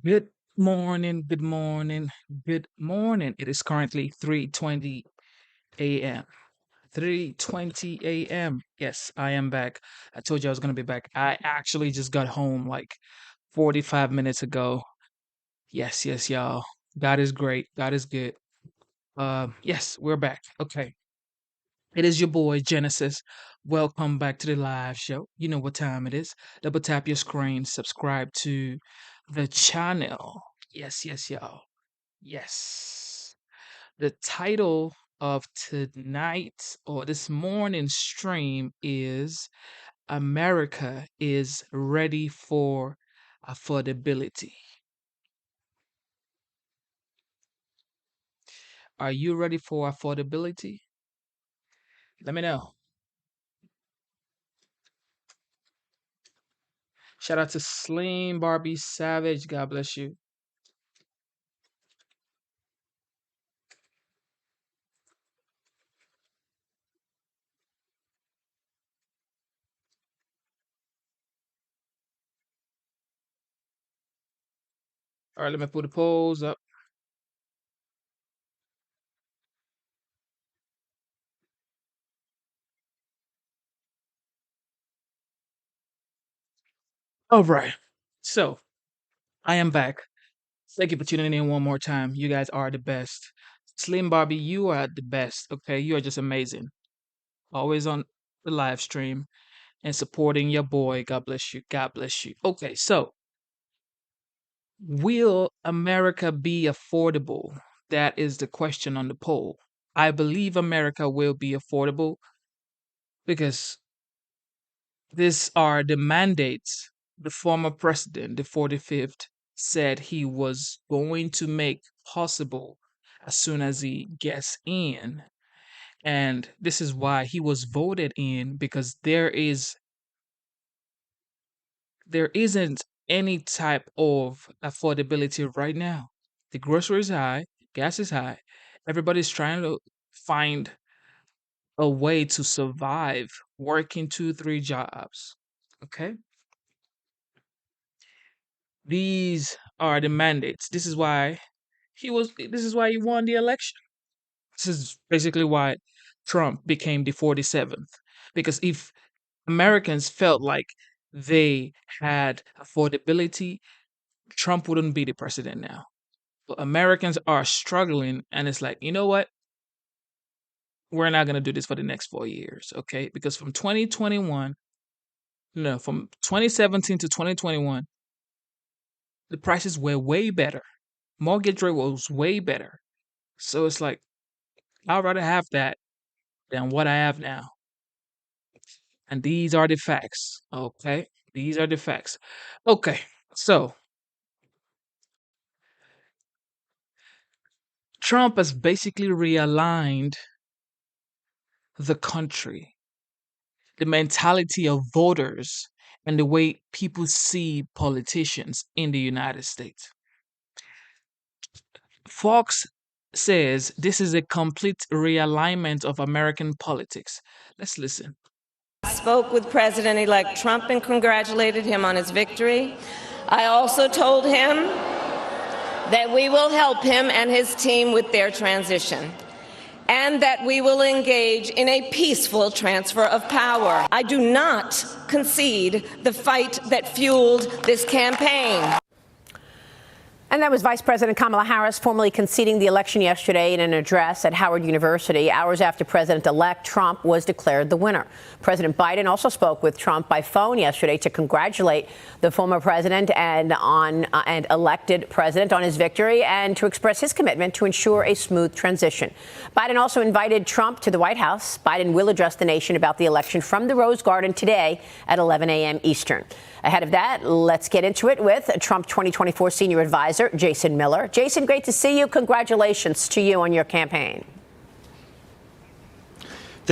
Good morning, good morning, good morning. It is currently 3:20 a.m. 3:20 a.m. Yes, I am back. I told you I was going to be back. I actually just got home like 45 minutes ago. Yes, yes, y'all. God is great. God is good. Yes, we're back. Okay. It is your boy Genesis. Welcome back to the live show. You know what time it is. Double tap your screen, subscribe to the channel. Yes, yes, y'all. Yes. The title of tonight or this morning's stream is America is Ready for Affordability. Are you ready for affordability? Let me know. Shout out to Slim Barbie Savage. God bless you. All right, let me put the polls up. All right. So I am back. Thank you for tuning in one more time. You guys are the best. Slim Barbie, you are the best. Okay. You are just amazing. Always on the live stream and supporting your boy. God bless you. God bless you. Okay. So, will America be affordable? That is the question on the poll. I believe America will be affordable because these are the mandates the former president, the 45th, said he was going to make possible as soon as he gets in. And this is why he was voted in because there isn't any type of affordability right now. The grocery is high, gas is high. Everybody's trying to find a way to survive working two, three jobs. Okay. These are the mandates. This is why he won the election. This is basically why Trump became the 47th. Because if Americans felt like they had affordability, Trump wouldn't be the president now. But Americans are struggling, and it's like, you know what? We're not going to do this for the next 4 years, okay? Because from 2021, no, from 2017 to 2021, the prices were way better. Mortgage rate was way better. So it's like, I'd rather have that than what I have now. And these are the facts, okay? These are the facts. Okay, so Trump has basically realigned the country, the mentality of voters, and the way people see politicians in the United States. Fox says this is a complete realignment of American politics. Let's listen. Spoke with President-elect Trump and congratulated him on his victory. I also told him that we will help him and his team with their transition, and that we will engage in a peaceful transfer of power. I do not concede the fight that fueled this campaign. And that was Vice President Kamala Harris formally conceding the election yesterday in an address at Howard University, hours after President-elect Trump was declared the winner. President Biden also spoke with Trump by phone yesterday to congratulate the former president and elected president on his victory and to express his commitment to ensure a smooth transition. Biden also invited Trump to the White House. Biden will address the nation about the election from the Rose Garden today at 11 a.m. Eastern. Ahead of that, let's get into it with Trump 2024 senior advisor, Jason Miller. Jason, great to see you. Congratulations to you on your campaign.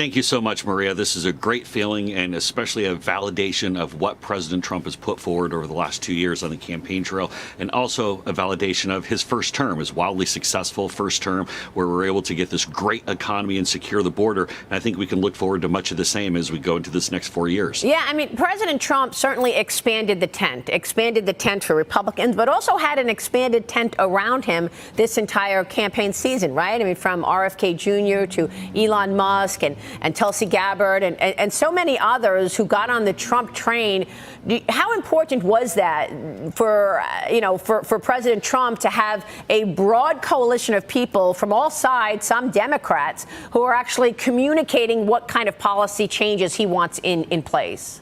Thank you so much, Maria. This is a great feeling, and especially a validation of what President Trump has put forward over the last 2 years on the campaign trail, and also a validation of his first term, his wildly successful first term, where we're able to get this great economy and secure the border. And I think we can look forward to much of the same as we go into this next 4 years. Yeah, I mean, President Trump certainly expanded the tent for Republicans, but also had an expanded tent around him this entire campaign season, right? I mean, from RFK Jr. to Elon Musk and Tulsi Gabbard and so many others who got on the Trump train. How important was that for President Trump to have a broad coalition of people from all sides, some Democrats, who are actually communicating what kind of policy changes he wants in place?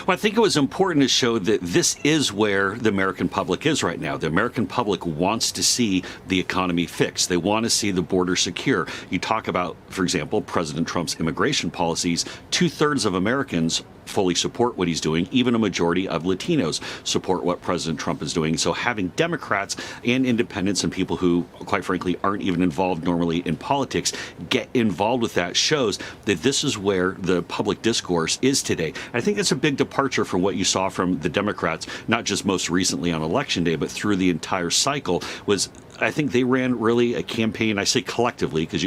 Well, I think it was important to show that this is where the American public is right now. The American public wants to see the economy fixed. They want to see the border secure. You talk about, for example, President Trump's immigration policies. 2/3 of Americans fully support what he's doing. Even a majority of Latinos support what President Trump is doing. So having Democrats and independents and people who, quite frankly, aren't even involved normally in politics get involved with that shows that this is where the public discourse is today. I think it's a big departure from what you saw from the Democrats, not just most recently on Election Day, but through the entire cycle. I think they ran really a campaign, I say collectively, because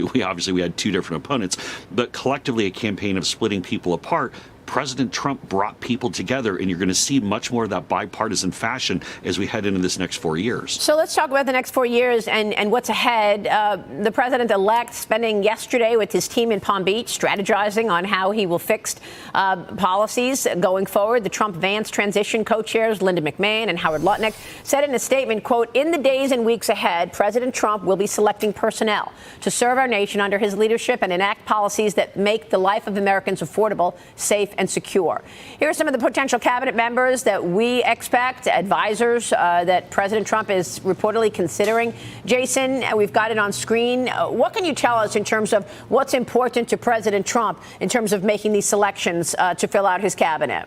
we had two different opponents, but collectively a campaign of splitting people apart. President Trump brought people together, and you're going to see much more of that bipartisan fashion as we head into this next 4 years. So let's talk about the next 4 years and what's ahead. The president-elect spending yesterday with his team in Palm Beach, strategizing on how he will fix policies going forward. The Trump-Vance transition co-chairs Linda McMahon and Howard Lutnick said in a statement, quote, "In the days and weeks ahead, President Trump will be selecting personnel to serve our nation under his leadership and enact policies that make the life of Americans affordable, safe, and secure." Here are some of the potential cabinet members that we expect, advisors that President Trump is reportedly considering. Jason, we've got it on screen. What can you tell us in terms of what's important to President Trump in terms of making these selections to fill out his cabinet?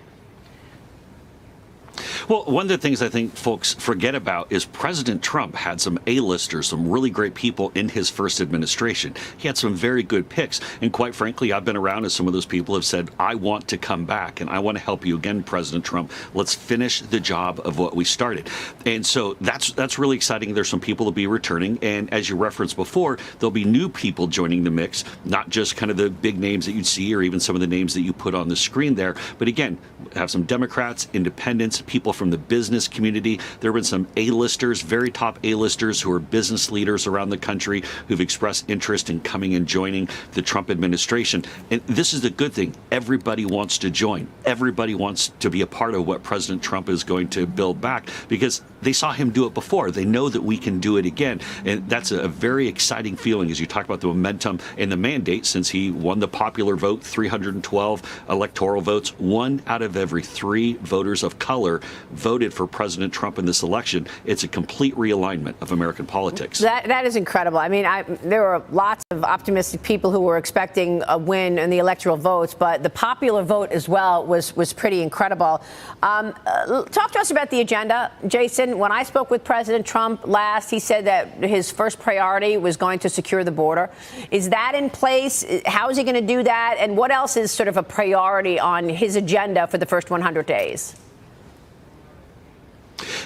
Well, one of the things I think folks forget about is President Trump had some A-listers, some really great people in his first administration. He had some very good picks. And quite frankly, I've been around as some of those people have said, I want to come back and I want to help you again, President Trump. Let's finish the job of what we started. And so that's really exciting. There's some people to be returning. And as you referenced before, there'll be new people joining the mix, not just kind of the big names that you'd see or even some of the names that you put on the screen there. But again, have some Democrats, independents, people from the business community. There have been some A-listers, very top A-listers who are business leaders around the country who've expressed interest in coming and joining the Trump administration. And this is the good thing. Everybody wants to join. Everybody wants to be a part of what President Trump is going to build back because they saw him do it before. They know that we can do it again. And that's a very exciting feeling as you talk about the momentum and the mandate since he won the popular vote, 312 electoral votes. 1 out of every 3 voters of color voted for President Trump in this election. It's a complete realignment of American politics. That is incredible. I mean, there were lots of optimistic people who were expecting a win in the electoral votes, but the popular vote as well was pretty incredible. Talk to us about the agenda, Jason. When I spoke with President Trump last, he said that his first priority was going to secure the border. Is that in place? How is he going to do that? And what else is sort of a priority on his agenda for the first 100 days?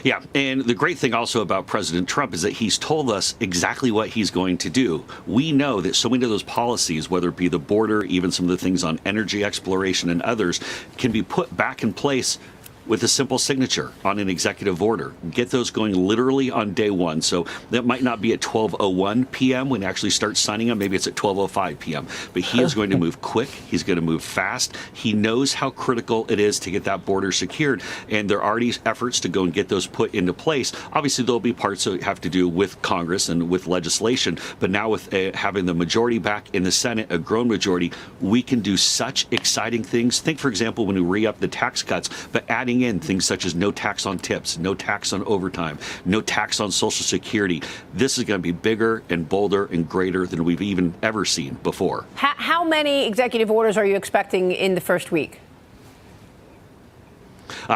Yeah, and the great thing also about President Trump is that he's told us exactly what he's going to do. We know that so many of those policies, whether it be the border, even some of the things on energy exploration and others, can be put back in place with a simple signature on an executive order. Get those going literally on day one. So that might not be at 12:01 p.m. when he actually starts signing them. Maybe it's at 12:05 p.m. But he is going to move quick. He's going to move fast. He knows how critical it is to get that border secured. And there are already efforts to go and get those put into place. Obviously, there'll be parts that have to do with Congress and with legislation. But now with having the majority back in the Senate, a grown majority, we can do such exciting things. Think, for example, when we re-up the tax cuts, but adding in things such as no tax on tips, no tax on overtime, no tax on Social Security. This is going to be bigger and bolder and greater than we've even ever seen before. How many executive orders are you expecting in the first week?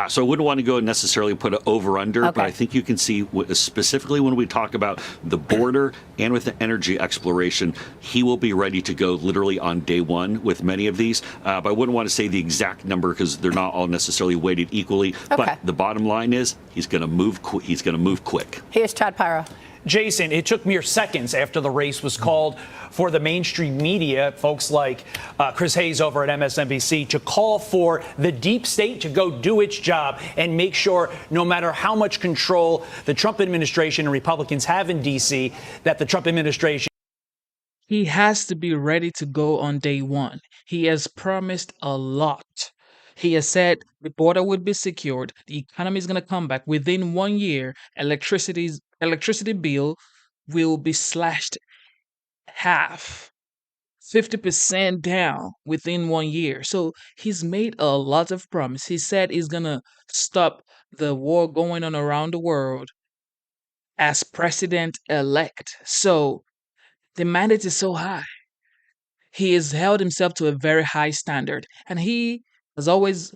So I wouldn't want to go necessarily put an over-under, Okay. but I think you can see specifically when we talk about the border and with the energy exploration, he will be ready to go literally on day one with many of these. But I wouldn't want to say the exact number because they're not all necessarily weighted equally. Okay. But the bottom line is he's going to move. He's going to move quick. Here's Todd Pyro. Jason, it took mere seconds after the race was called for the mainstream media, folks like Chris Hayes over at MSNBC, to call for the deep state to go do its job and make sure no matter how much control the Trump administration and Republicans have in D.C., that the Trump administration. He has to be ready to go on day one. He has promised a lot. He has said the border would be secured, the economy is going to come back. Within 1 year, electricity bill will be slashed half, 50% down within 1 year. So he's made a lot of promise. He said he's going to stop the war going on around the world as president-elect. So the mandate is so high. He has held himself to a very high standard, and he has always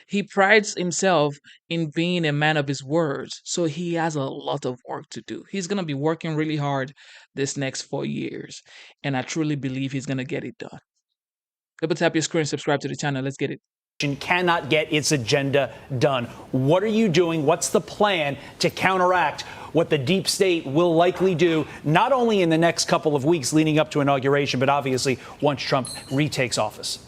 he prides himself in being a man of his words. So he has a lot of work to do. He's going to be working really hard this next 4 years, and I truly believe he's going to get it done. Double tap your screen, subscribe to the channel. Let's get it. Cannot get its agenda done. What are you doing? What's the plan to counteract what the deep state will likely do, not only in the next couple of weeks leading up to inauguration, but obviously once Trump retakes office?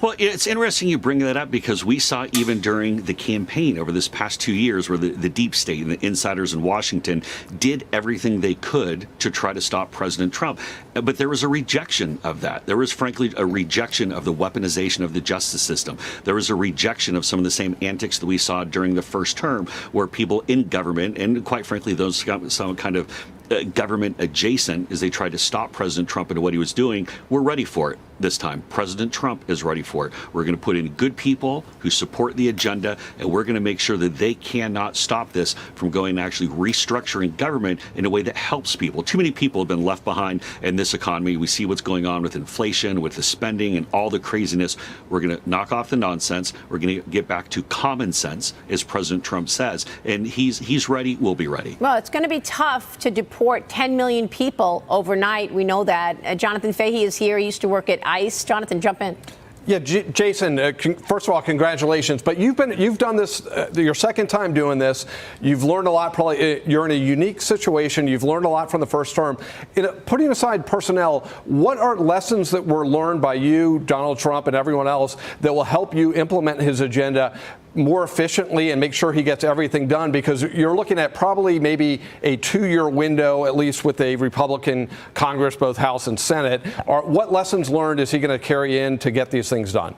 Well, it's interesting you bring that up because we saw even during the campaign over this past 2 years where the deep state and the insiders in Washington did everything they could to try to stop President Trump. But there was a rejection of that. There was, frankly, a rejection of the weaponization of the justice system. There was a rejection of some of the same antics that we saw during the first term where people in government and, quite frankly, those some kind of government adjacent as they tried to stop President Trump and what he was doing, we're ready for it this time. President Trump is ready for it. We're going to put in good people who support the agenda, and we're going to make sure that they cannot stop this from going and actually restructuring government in a way that helps people. Too many people have been left behind in this economy. We see what's going on with inflation, with the spending, and all the craziness. We're going to knock off the nonsense. We're going to get back to common sense, as President Trump says. And he's ready. We'll be ready. Well, it's going to be tough to deport 10 million people overnight. We know that. Jonathan Fahey is here. He used to work at ICE. Jonathan, jump in. Yeah, Jason, first of all, congratulations. But you've done this your second time doing this. You've learned a lot. Probably you're in a unique situation. You've learned a lot from the first term. Putting aside personnel, what are lessons that were learned by you, Donald Trump, and everyone else that will help you implement his agenda more efficiently and make sure he gets everything done? Because you're looking at probably maybe a 2-year window, at least with a Republican Congress, both House and Senate. What lessons learned is he going to carry in to get these things done?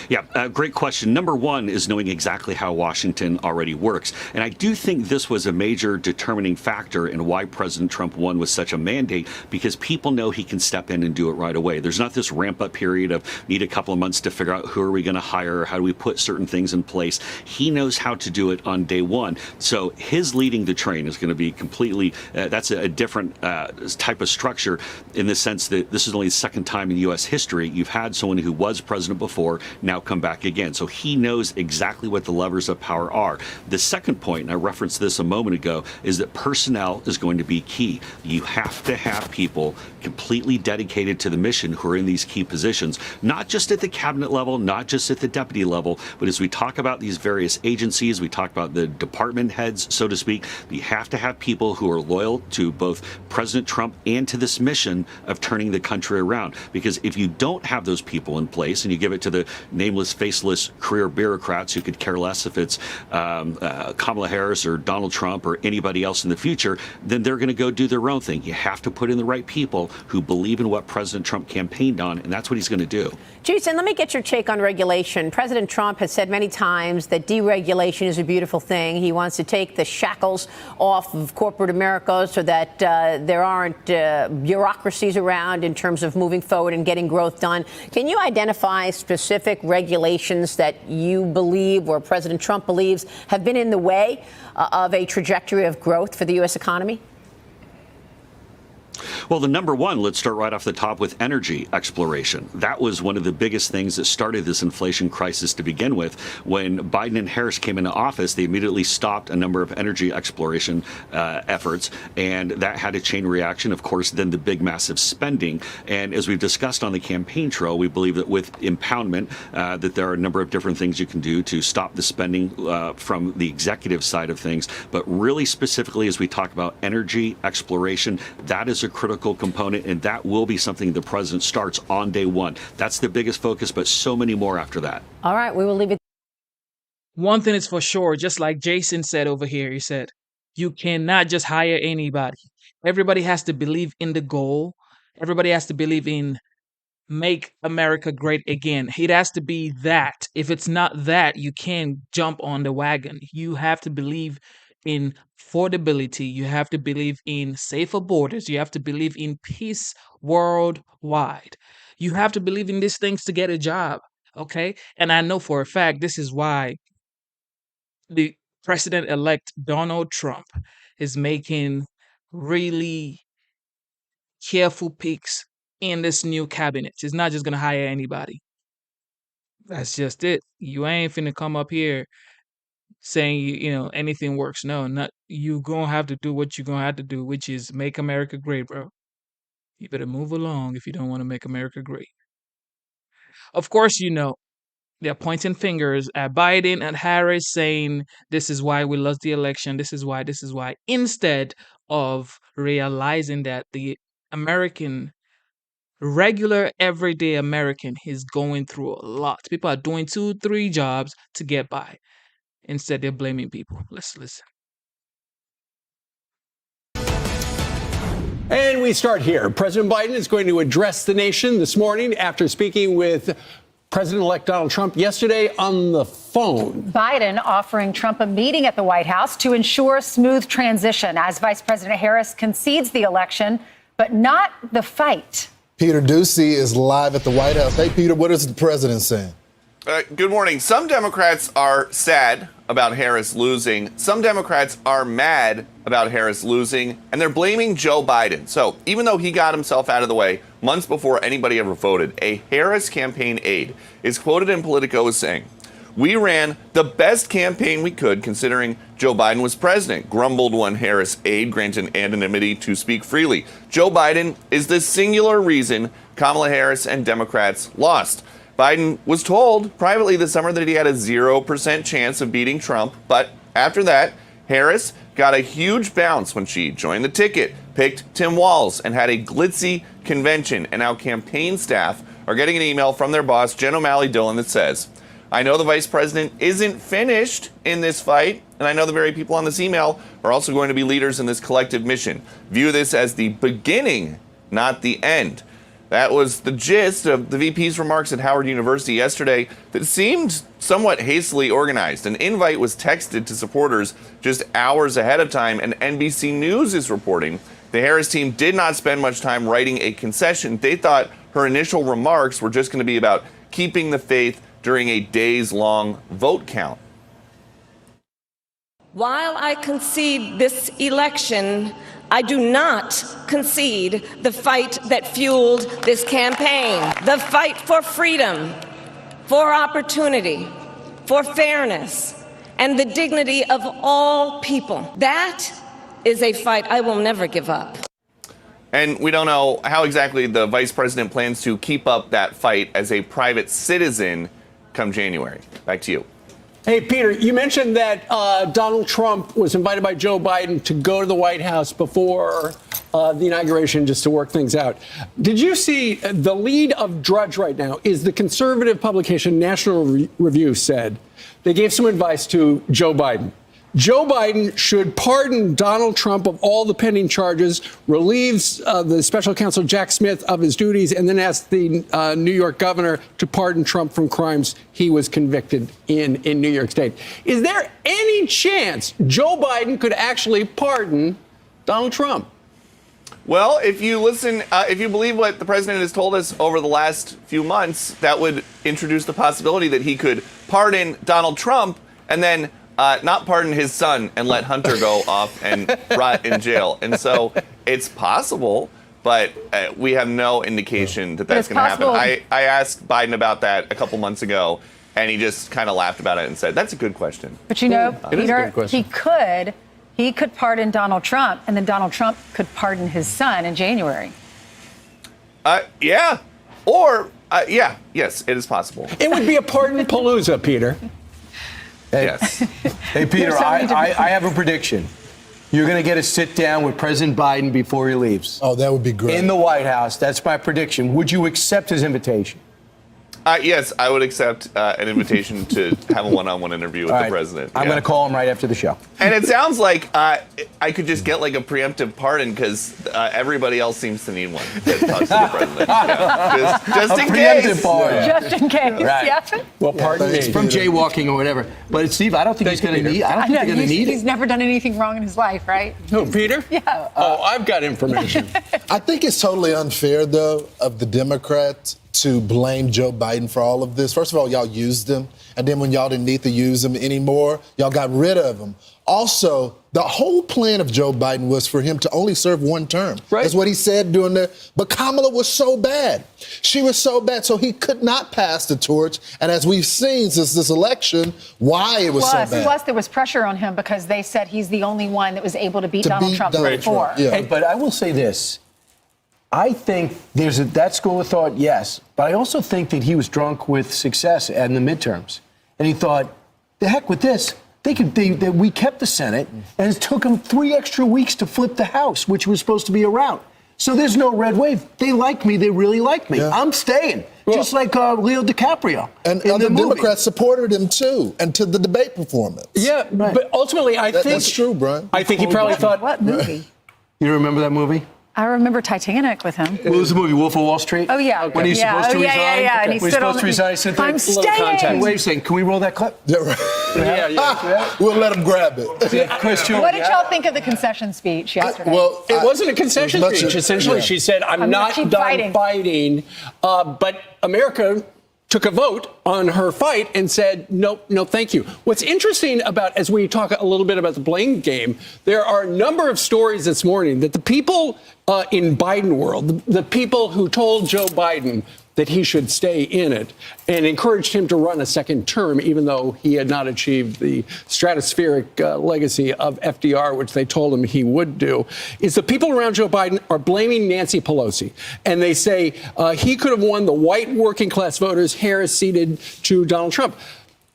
Yeah, great question. Number one is knowing exactly how Washington already works. And I do think this was a major determining factor in why President Trump won with such a mandate, because people know he can step in and do it right away. There's not this ramp up period of need a couple of months to figure out who are we going to hire, how do we put certain things in place. He knows how to do it on day one. So his leading the train is going to be completely, that's a different type of structure in the sense that this is only the second time in U.S. history you've had someone who was president before now come back again. So he knows exactly what the levers of power are. The second point, and I referenced this a moment ago, is that personnel is going to be key. You have to have people completely dedicated to the mission who are in these key positions, not just at the cabinet level, not just at the deputy level, but as we talk about these various agencies, we talk about the department heads, so to speak, you have to have people who are loyal to both President Trump and to this mission of turning the country around. Because if you don't have those people in place and you give it to the nameless, faceless career bureaucrats who could care less if it's Kamala Harris or Donald Trump or anybody else in the future, then they're going to go do their own thing. You have to put in the right people who believe in what President Trump campaigned on, and that's what he's going to do. Jason, let me get your take on regulation. President Trump has said many times that deregulation is a beautiful thing. He wants to take the shackles off of corporate America so that there aren't bureaucracies around in terms of moving forward and getting growth done. Can you identify specific regulations that you believe or President Trump believes have been in the way of a trajectory of growth for the U.S. economy? Well, the number one, let's start right off the top with energy exploration. That was one of the biggest things that started this inflation crisis to begin with. When Biden and Harris came into office, they immediately stopped a number of energy exploration efforts, and that had a chain reaction. Of course, then the big, massive spending. And as we've discussed on the campaign trail, we believe that with impoundment, that there are a number of different things you can do to stop the spending from the executive side of things. But really specifically, as we talk about energy exploration, that is a critical component, and that will be something the president starts on day one. That's the biggest focus, but so many more after that. All right, we will leave it. One thing is for sure, just like Jason said over here, he said, you cannot just hire anybody. Everybody has to believe in the goal. Everybody has to believe in make America great again. It has to be that. If it's not that, you can't jump on the wagon. You have to believe in affordability. You have to believe in safer borders. You have to believe in peace worldwide. You have to believe in these things to get a job. Okay? And I know for a fact this is why the president-elect Donald Trump is making really careful picks in this new cabinet. He's not just going to hire anybody. That's just it. You ain't finna come up here saying anything works. No, not you. Gonna have to do what you're gonna have to do, which is make America great, bro. You better move along if you don't want to make America great. Of course, they're pointing fingers at Biden and Harris, saying this is why we lost the election. This is why. This is why. Instead of realizing that the regular everyday American is going through a lot. People are doing 2-3 jobs to get by. Instead, they're blaming people. Let's listen. And we start here. President Biden is going to address the nation this morning after speaking with President-elect Donald Trump yesterday on the phone. Biden offering Trump a meeting at the White House to ensure a smooth transition as Vice President Harris concedes the election, but not the fight. Peter Ducey is live at the White House. Hey, Peter, what is the president saying? Good morning. Some Democrats are sad about Harris losing. Some Democrats are mad about Harris losing, and they're blaming Joe Biden. So even though he got himself out of the way months before anybody ever voted, a Harris campaign aide is quoted in Politico as saying, "We ran the best campaign we could considering Joe Biden was president," grumbled one Harris aide granted anonymity to speak freely. Joe Biden is the singular reason Kamala Harris and Democrats lost. Biden was told privately this summer that he had a 0% chance of beating Trump, but after that, Harris got a huge bounce when she joined the ticket, picked Tim Walz, and had a glitzy convention. And now campaign staff are getting an email from their boss, Jen O'Malley Dillon, that says, "I know the vice president isn't finished in this fight, and I know the very people on this email are also going to be leaders in this collective mission. View this as the beginning, not the end." That was the gist of the VP's remarks at Howard University yesterday that seemed somewhat hastily organized. An invite was texted to supporters just hours ahead of time, and NBC News is reporting the Harris team did not spend much time writing a concession. They thought her initial remarks were just going to be about keeping the faith during a days-long vote count. While I concede this election, I do not concede the fight that fueled this campaign, the fight for freedom, for opportunity, for fairness, and the dignity of all people. That is a fight I will never give up. And we don't know how exactly the vice president plans to keep up that fight as a private citizen come January. Back to you. Hey, Peter, you mentioned that Donald Trump was invited by Joe Biden to go to the White House before the inauguration just to work things out. Did you see the lead of Drudge right now is the conservative publication National Review said they gave some advice to Joe Biden. Joe Biden should pardon Donald Trump of all the pending charges, relieves the special counsel Jack Smith of his duties, and then ask the New York governor to pardon Trump from crimes he was convicted in New York State. Is there any chance Joe Biden could actually pardon Donald Trump? Well, if you listen, if you believe what the president has told us over the last few months, that would introduce the possibility that he could pardon Donald Trump and then not pardon his son and let Hunter go off and rot in jail. And so it's possible but we have no indication that that's going to happen. I asked Biden about that a couple months ago, and he just kind of laughed about it and said, "That's a good question." But Peter, he could pardon Donald Trump, and then Donald Trump could pardon his son in January. Yeah. Or, yes, it is possible. It would be a pardon palooza, Peter. Yes. Hey, Peter, I have a prediction. You're going to get a sit down with President Biden before he leaves. Oh, that would be great. In the White House. That's my prediction. Would you accept his invitation? Yes, I would accept an invitation to have a one-on-one interview with the president. I'm going to call him right after the show. And it sounds like I could just get like a preemptive pardon because everybody else seems to need one to talk to the president. Just in case. Pardon. Just in case. Right. Yeah. Well, pardon me. It's from jaywalking or whatever. But Steve, I don't think he's going to need. I don't think they're going to need it. He's never done anything wrong in his life, right? Who, Peter? Yeah. I've got information. I think it's totally unfair, though, of the Democrats to blame Joe Biden for all of this. First of all, y'all used him. And then when y'all didn't need to use him anymore, y'all got rid of him. Also, the whole plan of Joe Biden was for him to only serve one term. Right. That's what he said during but Kamala was so bad. She was so bad, so he could not pass the torch. And as we've seen since this election, why it was so bad. Plus, there was pressure on him because they said he's the only one that was able to beat Donald Trump before. Yeah. But I will say this. I think there's that school of thought, yes. But I also think that he was drunk with success in the midterms. And he thought, the heck with this. We kept the Senate, and it took them 3 extra weeks to flip the House, which was supposed to be a rout. So there's no red wave. They like me. They really like me. Yeah. I'm staying. Well, just like Leo DiCaprio. And other Democrats supported him, too, and to the debate performance. Yeah, right. But ultimately, I think... That's true, Brian. I think he probably thought... What movie? You remember that movie? I remember Titanic with him. What was the movie? Wolf of Wall Street? Oh, yeah. When he's supposed to resign? Yeah. And he stood on to resign, said, I'm staying. Wait a second. Can we roll that clip? Yeah, right. Yeah. We'll let him grab it. What did y'all think of the concession speech yesterday? It wasn't a concession speech. Essentially, she said, I'm not done fighting. But America took a vote on her fight and said, no, thank you. What's interesting about, as we talk a little bit about the blame game, there are a number of stories this morning that the people in Biden world, the people who told Joe Biden that he should stay in it and encouraged him to run a second term, even though he had not achieved the stratospheric legacy of FDR, which they told him he would do, is the people around Joe Biden are blaming Nancy Pelosi. And they say he could have won the white working class voters, Harris ceded to Donald Trump.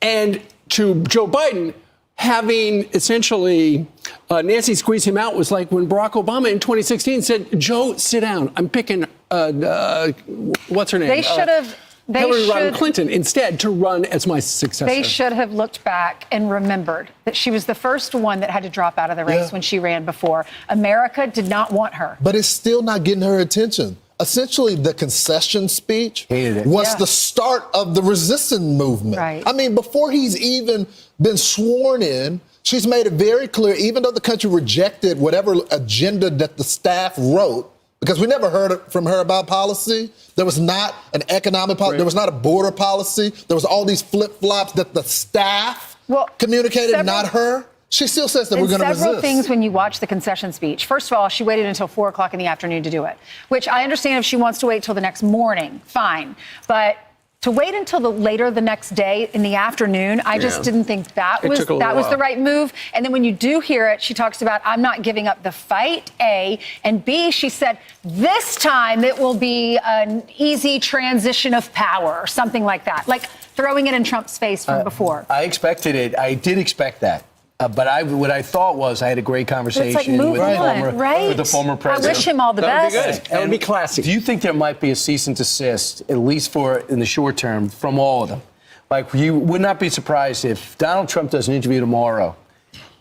And to Joe Biden, having essentially Nancy squeeze him out was like when Barack Obama in 2016 said, Joe, sit down. I'm picking, what's her name? They should have. Hillary Rodham Clinton instead to run as my successor. They should have looked back and remembered that she was the first one that had to drop out of the race when she ran before. America did not want her. But it's still not getting her attention. Essentially, the concession speech was the start of the resistance movement. Right. I mean, before he's even been sworn in, she's made it very clear, even though the country rejected whatever agenda that the staff wrote, because we never heard from her about policy. There was not an economic policy. There was not a border policy. There was all these flip-flops that the staff communicated, not her. She still says that we're going to resist. Several things when you watch the concession speech. First of all, she waited until 4 o'clock in the afternoon to do it, which I understand if she wants to wait till the next morning, fine. But to wait until later the next day in the afternoon, I just didn't think that was the right move. And then when you do hear it, she talks about, I'm not giving up the fight, A. And B, she said, this time it will be an easy transition of power or something like that. Like throwing it in Trump's face from before. I expected it. I did expect that. But what I thought was I had a great conversation with the former president. I wish him all the best. That would be good. That would be classic. Do you think there might be a cease and desist, at least in the short term, from all of them? Like, you would not be surprised if Donald Trump does an interview tomorrow,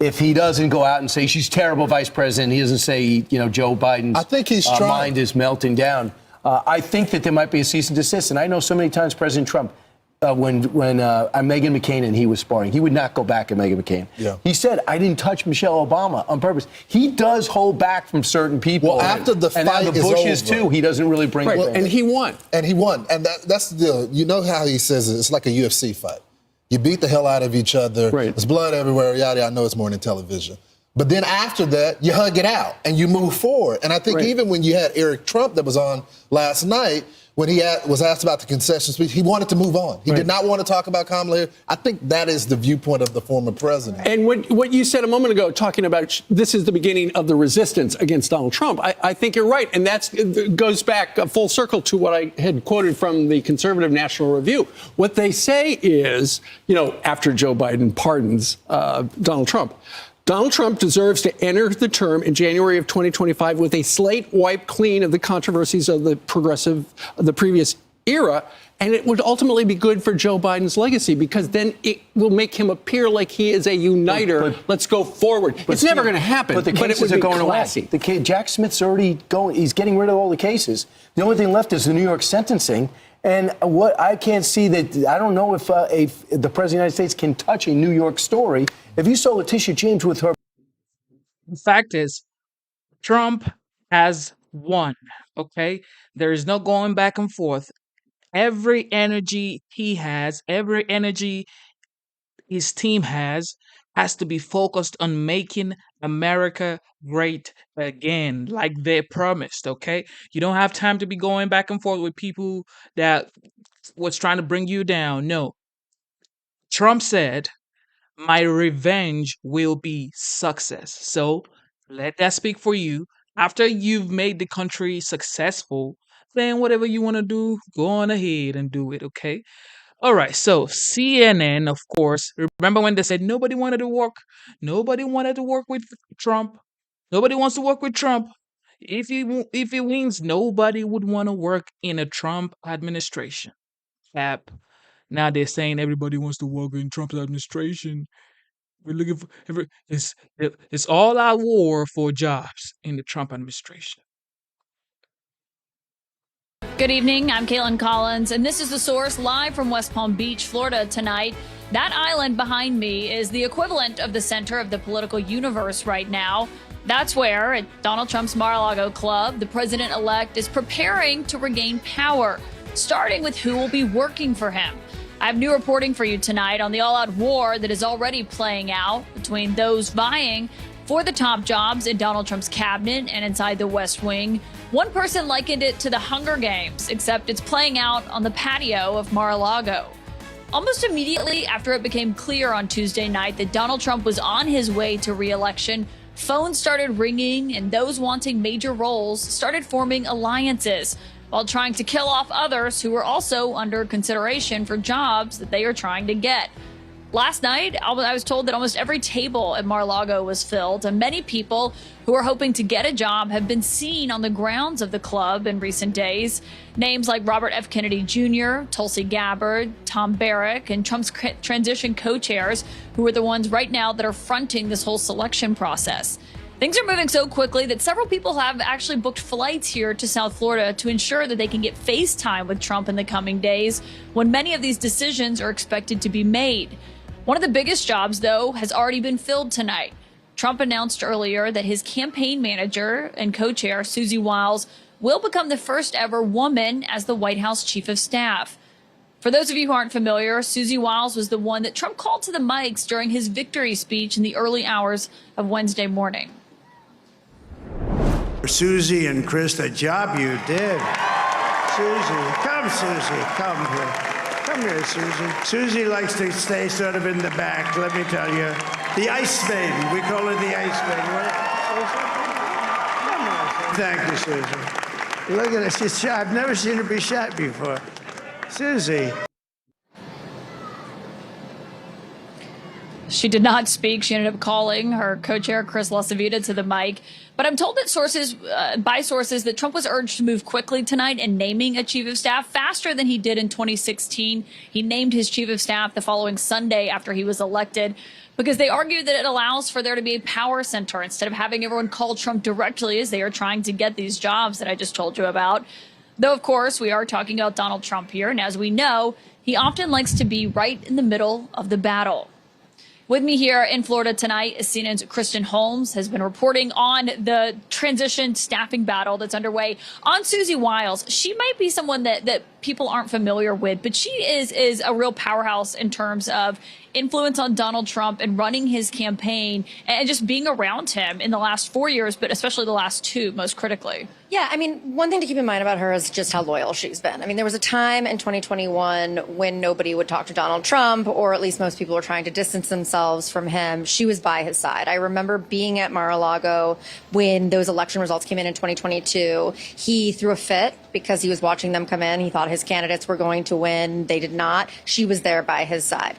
if he doesn't go out and say she's terrible vice president, he doesn't say, Joe Biden's mind is melting down. I think that there might be a cease and desist. And I know so many times President Trump, when Meghan McCain and he was sparring, he would not go back at Meghan McCain. Yeah. He said, I didn't touch Michelle Obama on purpose. He does hold back from certain people. Well, after the fight and the Bushes, too, he doesn't really bring it back. And he won. And he won. And that's the deal. You know how he says it. It's like a UFC fight. You beat the hell out of each other. Right. There's blood everywhere. Yada, I know it's more than television. But then after that, you hug it out and you move forward. And I think even when you had Eric Trump that was on last night, when he was asked about the concession speech, he wanted to move on. He did not want to talk about Kamala Harris. I think that is the viewpoint of the former president. And what you said a moment ago, talking about this is the beginning of the resistance against Donald Trump, I think you're right. And that goes back full circle to what I had quoted from the Conservative National Review. What they say is, after Joe Biden pardons Donald Trump deserves to enter the term in January of 2025 with a slate wiped clean of the controversies of the previous era. And it would ultimately be good for Joe Biden's legacy because then it will make him appear like he is a uniter. Let's go forward. It's never going to happen. But the cases are going away. Jack Smith's already going. He's getting rid of all the cases. The only thing left is the New York sentencing. And what I can't see that I don't know if the President of the United States can touch a New York story. If you saw Letitia James with her. The fact is, Trump has won. Okay, there is no going back and forth. Every energy he has, every energy his team has to be focused on making America great again, like they promised, okay? You don't have time to be going back and forth with people that was trying to bring you down. No. Trump said, my revenge will be success. So let that speak for you. After you've made the country successful, then whatever you want to do, go on ahead and do it, okay? All right, so CNN, of course, remember when they said nobody wanted to work with Trump? Nobody wants to work with Trump. If he wins, nobody would want to work in a Trump administration. Cap. Now they're saying everybody wants to work in Trump's administration. We're looking for it's all out war for jobs in the Trump administration. Good evening. I'm Caitlin Collins, and this is The Source live from West Palm Beach, Florida tonight. That island behind me is the equivalent of the center of the political universe right now. That's where, at Donald Trump's Mar-a-Lago club, the president-elect is preparing to regain power, starting with who will be working for him. I have new reporting for you tonight on the all-out war that is already playing out between those vying for the top jobs in Donald Trump's cabinet and inside the West Wing. One person likened it to the Hunger Games, except it's playing out on the patio of Mar-a-Lago. Almost immediately after it became clear on Tuesday night that Donald Trump was on his way to re-election, phones started ringing and those wanting major roles started forming alliances while trying to kill off others who were also under consideration for jobs that they are trying to get. Last night, I was told that almost every table at Mar-a-Lago was filled, and many people who are hoping to get a job have been seen on the grounds of the club in recent days. Names like Robert F. Kennedy Jr., Tulsi Gabbard, Tom Barrack, and Trump's transition co-chairs, who are the ones right now that are fronting this whole selection process. Things are moving so quickly that several people have actually booked flights here to South Florida to ensure that they can get face time with Trump in the coming days when many of these decisions are expected to be made. One of the biggest jobs, though, has already been filled tonight. Trump announced earlier that his campaign manager and co-chair, Susie Wiles, will become the first ever woman as the White House chief of staff. For those of you who aren't familiar, Susie Wiles was the one that Trump called to the mics during his victory speech in the early hours of Wednesday morning. Susie and Chris, the job you did. Susie, come here. Come here, Susie. Susie likes to stay sort of in the back, let me tell you. The Ice Maiden, we call her the Ice Maiden. Thank you, Susie. Look at her, she's shy. I've never seen her be shy before. Susie. She did not speak. She ended up calling her co-chair, Chris LaCivita, to the mic. But I'm told that by sources that Trump was urged to move quickly tonight in naming a chief of staff faster than he did in 2016. He named his chief of staff the following Sunday after he was elected because they argued that it allows for there to be a power center instead of having everyone call Trump directly as they are trying to get these jobs that I just told you about. Though, of course, we are talking about Donald Trump here. And as we know, he often likes to be right in the middle of the battle. With me here in Florida tonight is CNN's Kristen Holmes, has been reporting on the transition staffing battle that's underway on Susie Wiles. She might be someone that people aren't familiar with, but she is a real powerhouse in terms of influence on Donald Trump and running his campaign and just being around him in the last 4 years, but especially the last 2, most critically. Yeah, I mean, one thing to keep in mind about her is just how loyal she's been. I mean, there was a time in 2021 when nobody would talk to Donald Trump, or at least most people were trying to distance themselves from him. She was by his side. I remember being at Mar-a-Lago when those election results came in 2022. He threw a fit because he was watching them come in. He thought his candidates were going to win. They did not. She was there by his side.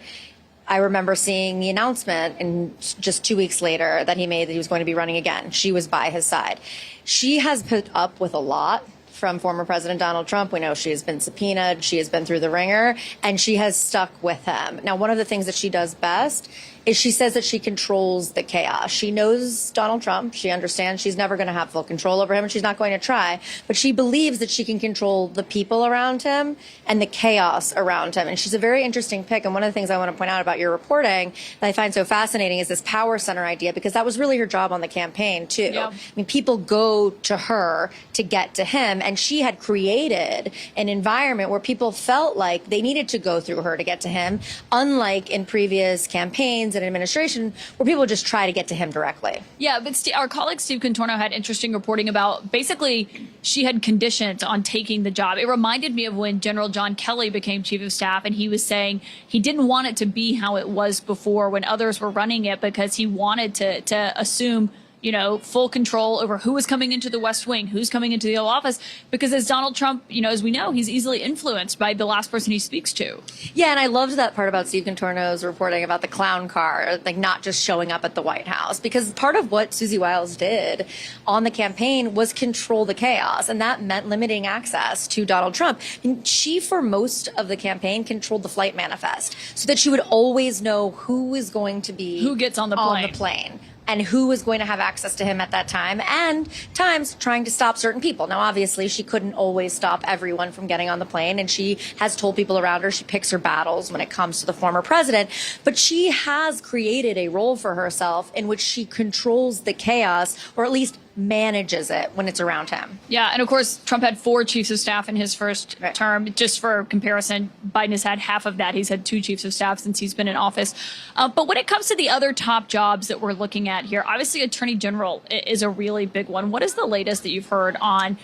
I remember seeing the announcement and just 2 weeks later that he made that he was going to be running again. She was by his side. She has put up with a lot from former President Donald Trump. We know she has been subpoenaed. She has been through the ringer, and she has stuck with him. Now, one of the things that she does best is she says that she controls the chaos. She knows Donald Trump. She understands she's never going to have full control over him, and she's not going to try. But she believes that she can control the people around him and the chaos around him. And she's a very interesting pick. And one of the things I want to point out about your reporting that I find so fascinating is this power center idea, because that was really her job on the campaign, too. Yeah. I mean, people go to her to get to him, and she had created an environment where people felt like they needed to go through her to get to him, unlike in previous campaigns and administration where people just try to get to him directly. Yeah, but our colleague Steve Contorno had interesting reporting about basically she had conditions on taking the job. It reminded me of when General John Kelly became chief of staff, and he was saying he didn't want it to be how it was before when others were running it, because he wanted to assume, you know, full control over who was coming into the West Wing, who's coming into the Oval Office, because as Donald Trump, you know, as we know, he's easily influenced by the last person he speaks to. Yeah, and I loved that part about Steve Contorno's reporting about the clown car, like not just showing up at the White House, because part of what Susie Wiles did on the campaign was control the chaos, and that meant limiting access to Donald Trump. And she, for most of the campaign, controlled the flight manifest so that she would always know who is going to be who gets on the plane. And who was going to have access to him at that time, and times trying to stop certain people. Now, obviously, she couldn't always stop everyone from getting on the plane, and she has told people around her she picks her battles when it comes to the former president. But she has created a role for herself in which she controls the chaos, or at least manages it when it's around him. Yeah, and of course, Trump had 4 chiefs of staff in his first term. Just for comparison, Biden has had half of that. He's had 2 chiefs of staff since he's been in office. But when it comes to the other top jobs that we're looking at here, obviously Attorney General is a really big one. What is the latest that you've heard on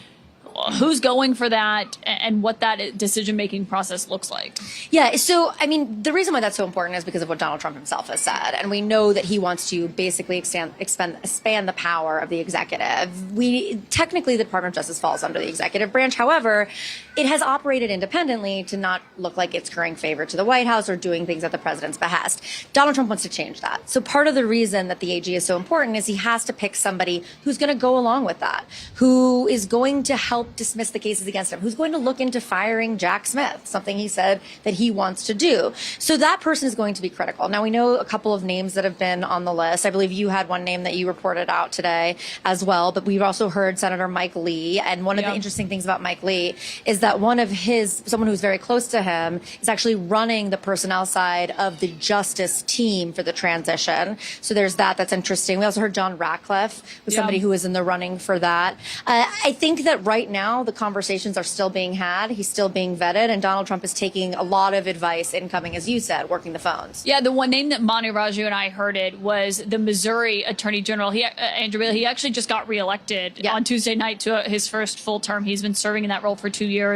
who's going for that and what that decision-making process looks like? Yeah, so, I mean, the reason why that's so important is because of what Donald Trump himself has said. And we know that he wants to basically expand the power of the executive. Technically, the Department of Justice falls under the executive branch. However, it has operated independently to not look like it's currying favor to the White House or doing things at the president's behest. Donald Trump wants to change that. So part of the reason that the AG is so important is he has to pick somebody who's going to go along with that, who is going to help dismiss the cases against him, who's going to look into firing Jack Smith, something he said that he wants to do. So that person is going to be critical. Now, we know a couple of names that have been on the list. I believe you had one name that you reported out today as well, but we've also heard Senator Mike Lee. And one of the interesting things about Mike Lee is that someone who's very close to him is actually running the personnel side of the justice team for the transition. So there's that's interesting. We also heard John Ratcliffe was somebody who is in the running for that. I think that right now the conversations are still being had. He's still being vetted, and Donald Trump is taking a lot of advice incoming, as you said, working the phones. Yeah, the one name that Manu Raju and I heard it was the Missouri Attorney General. Andrew Bailey, he actually just got reelected on Tuesday night to his first full term. He's been serving in that role for 2 years.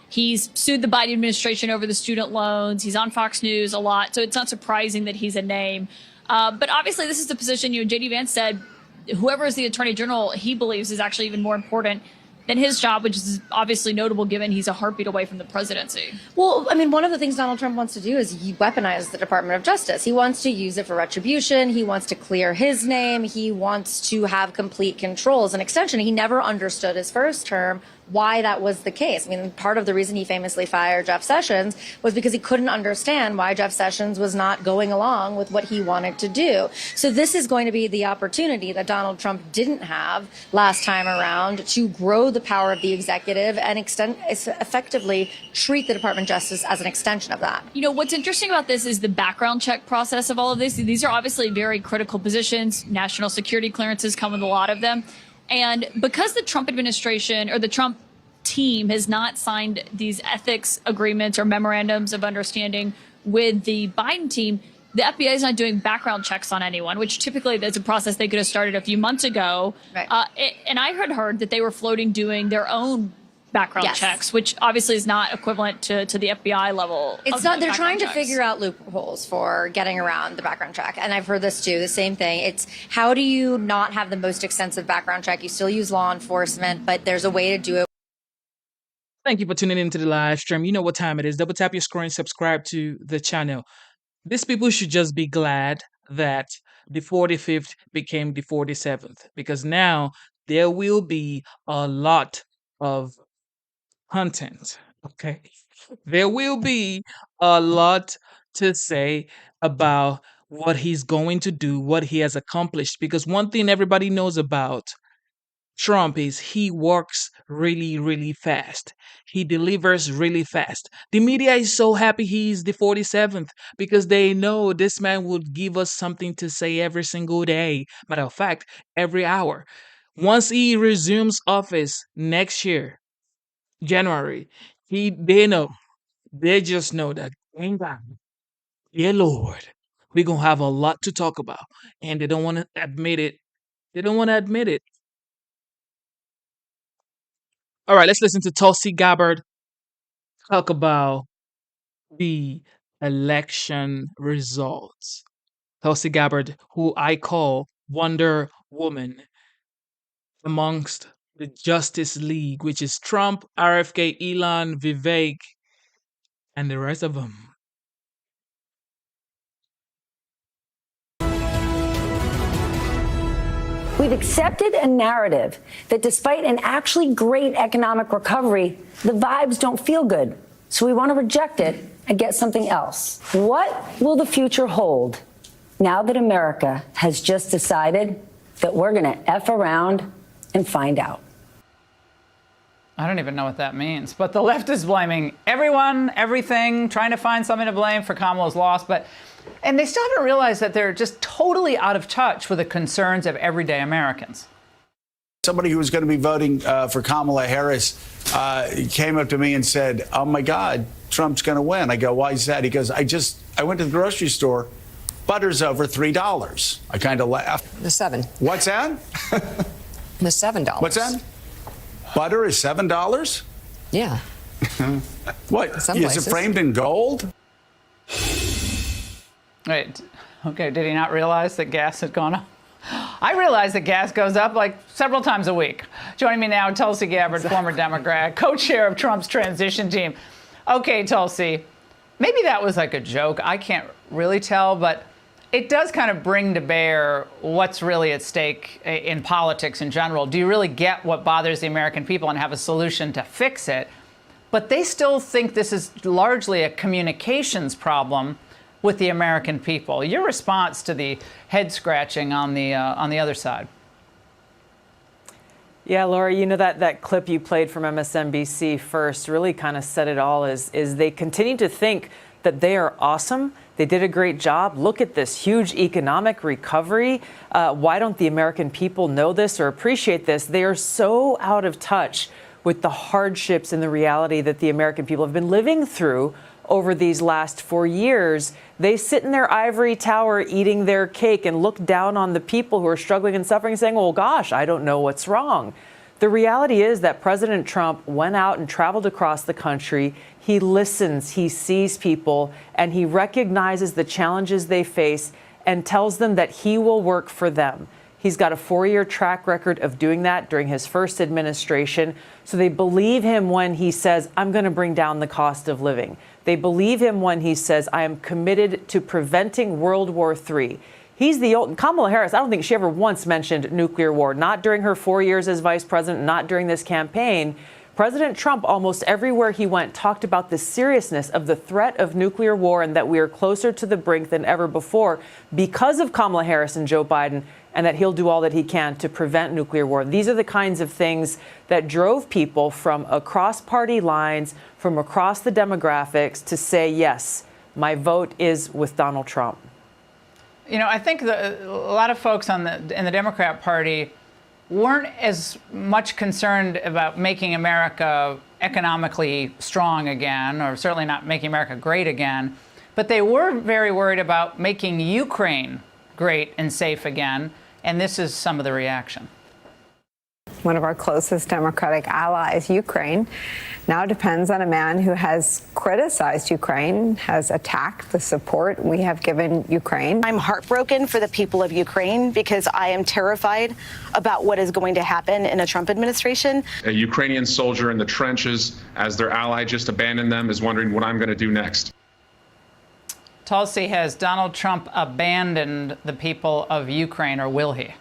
He's sued the Biden administration over the student loans. He's on Fox News a lot, so it's not surprising that he's a name. But obviously, this is the position, J.D. Vance said, whoever is the Attorney General, he believes is actually even more important than his job, which is obviously notable given he's a heartbeat away from the presidency. Well, I mean, one of the things Donald Trump wants to do is weaponize the Department of Justice. He wants to use it for retribution. He wants to clear his name. He wants to have complete control. As an extension, he never understood his first term why that was the case. I mean, part of the reason he famously fired Jeff Sessions was because he couldn't understand why Jeff Sessions was not going along with what he wanted to do. So this is going to be the opportunity that Donald Trump didn't have last time around to grow the power of the executive and effectively treat the Department of Justice as an extension of that. You know, what's interesting about this is the background check process of all of this. These are obviously very critical positions. National security clearances come with a lot of them. And because the Trump administration or the Trump team has not signed these ethics agreements or memorandums of understanding with the Biden team, the FBI is not doing background checks on anyone, which typically that's a process they could have started a few months ago. Right. And I had heard that they were floating doing their own background Yes. checks, which obviously is not equivalent to the FBI level. It's not, they're trying to figure out loopholes for getting around the background check. And I've heard this too, the same thing. It's how do you not have the most extensive background check? You still use law enforcement, but there's a way to do it. Thank you for tuning into the live stream. You know what time it is. Double tap your screen, subscribe to the channel. These people should just be glad that the 45th became the 47th, because now there will be a lot of content. Okay. There will be a lot to say about what he's going to do, what he has accomplished, because one thing everybody knows about Trump is he works really, really fast. He delivers really fast. The media is so happy he's the 47th because they know this man will give us something to say every single day. Matter of fact, every hour. Once he resumes office next year, January, they just know that, thank God, dear Lord, we're going to have a lot to talk about. And they don't want to admit it. They don't want to admit it. All right, let's listen to Tulsi Gabbard talk about the election results. Tulsi Gabbard, who I call Wonder Woman amongst the Justice League, which is Trump, RFK, Elon, Vivek, and the rest of them. We've accepted a narrative that despite an actually great economic recovery, the vibes don't feel good. So we want to reject it and get something else. What will the future hold now that America has just decided that we're going to F around and find out? I don't even know what that means. But the left is blaming everyone, everything, trying to find something to blame for Kamala's loss. And they still haven't realized that they're just totally out of touch with the concerns of everyday Americans. Somebody who was going to be voting for Kamala Harris came up to me and said, "Oh my God, Trump's going to win." I go, "Why is that?" He goes, I went to the grocery store. Butter's over $3. I kind of laughed. The $7. What's that? The $7. What's that? Butter is $7? Yeah. What? Some Is places. it framed in gold? Wait, okay, did he not realize that gas had gone up? I realize that gas goes up like several times a week. Joining me now, Tulsi Gabbard, former Democrat, co-chair of Trump's transition team. Okay, Tulsi, maybe that was like a joke. I can't really tell, but it does kind of bring to bear what's really at stake in politics in general. Do you really get what bothers the American people and have a solution to fix it? But they still think this is largely a communications problem with the American people. Your response to the head scratching on the other side? Yeah, Laura, you know that clip you played from MSNBC first really kind of said it all. Is they continue to think that they are awesome. They did a great job. Look at this huge economic recovery. Why don't the American people know this or appreciate this? They are so out of touch with the hardships and the reality that the American people have been living through over these last 4 years. They sit in their ivory tower eating their cake and look down on the people who are struggling and suffering, saying, "Oh gosh, I don't know what's wrong." The reality is that President Trump went out and traveled across the country. He listens, he sees people, and he recognizes the challenges they face and tells them that he will work for them. He's got a 4-year track record of doing that during his first administration. So they believe him when he says, "I'm going to bring down the cost of living." They believe him when he says, "I am committed to preventing World War III." He's the old Kamala Harris. I don't think she ever once mentioned nuclear war, not during her 4 years as vice president, not during this campaign. President Trump, almost everywhere he went, talked about the seriousness of the threat of nuclear war and that we are closer to the brink than ever before because of Kamala Harris and Joe Biden, and that he'll do all that he can to prevent nuclear war. These are the kinds of things that drove people from across party lines, from across the demographics to say, yes, my vote is with Donald Trump. You know, I think a lot of folks in the Democrat Party weren't as much concerned about making America economically strong again, or certainly not making America great again, but they were very worried about making Ukraine great and safe again. And this is some of the reaction. One of our closest Democratic allies, Ukraine, now depends on a man who has criticized Ukraine, has attacked the support we have given Ukraine. I'm heartbroken for the people of Ukraine because I am terrified about what is going to happen in a Trump administration. A Ukrainian soldier in the trenches, as their ally just abandoned them, is wondering what I'm going to do next. Tulsi, has Donald Trump abandoned the people of Ukraine, or will he?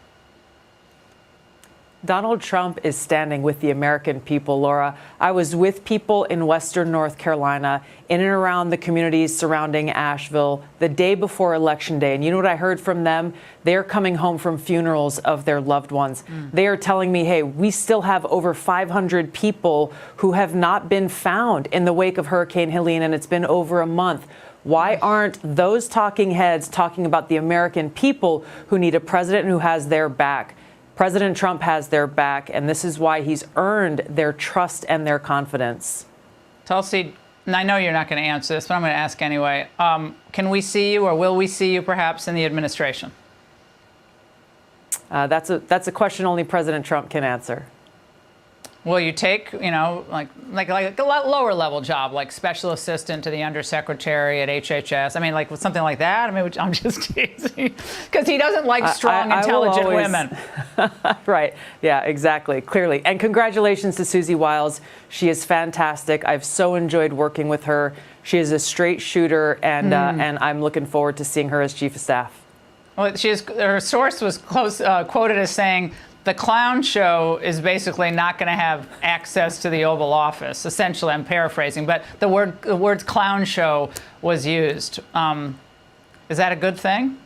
Donald Trump is standing with the American people, Laura. I was with people in Western North Carolina, in and around the communities surrounding Asheville, the day before Election Day. And you know what I heard from them? They're coming home from funerals of their loved ones. They are telling me, hey, we still have over 500 people who have not been found in the wake of Hurricane Helene, and it's been over a month. Why aren't those talking heads talking about the American people who need a president who has their back? President Trump has their back, and this is why he's earned their trust and their confidence. Tulsi, and I know you're not going to answer this, but I'm going to ask anyway. Can we see you, or will we see you perhaps in the administration? That's a question only President Trump can answer. Will you take, like a lower level job, like special assistant to the undersecretary at HHS? I mean, like something like that? I mean, I'm just teasing. Because he doesn't like strong, intelligent women. Right. Yeah, exactly. Clearly. And congratulations to Susie Wiles. She is fantastic. I've so enjoyed working with her. She is a straight shooter, and I'm looking forward to seeing her as chief of staff. Well, her source was quoted as saying, the clown show is basically not going to have access to the Oval Office. Essentially, I'm paraphrasing, but the word clown show was used. Is that a good thing?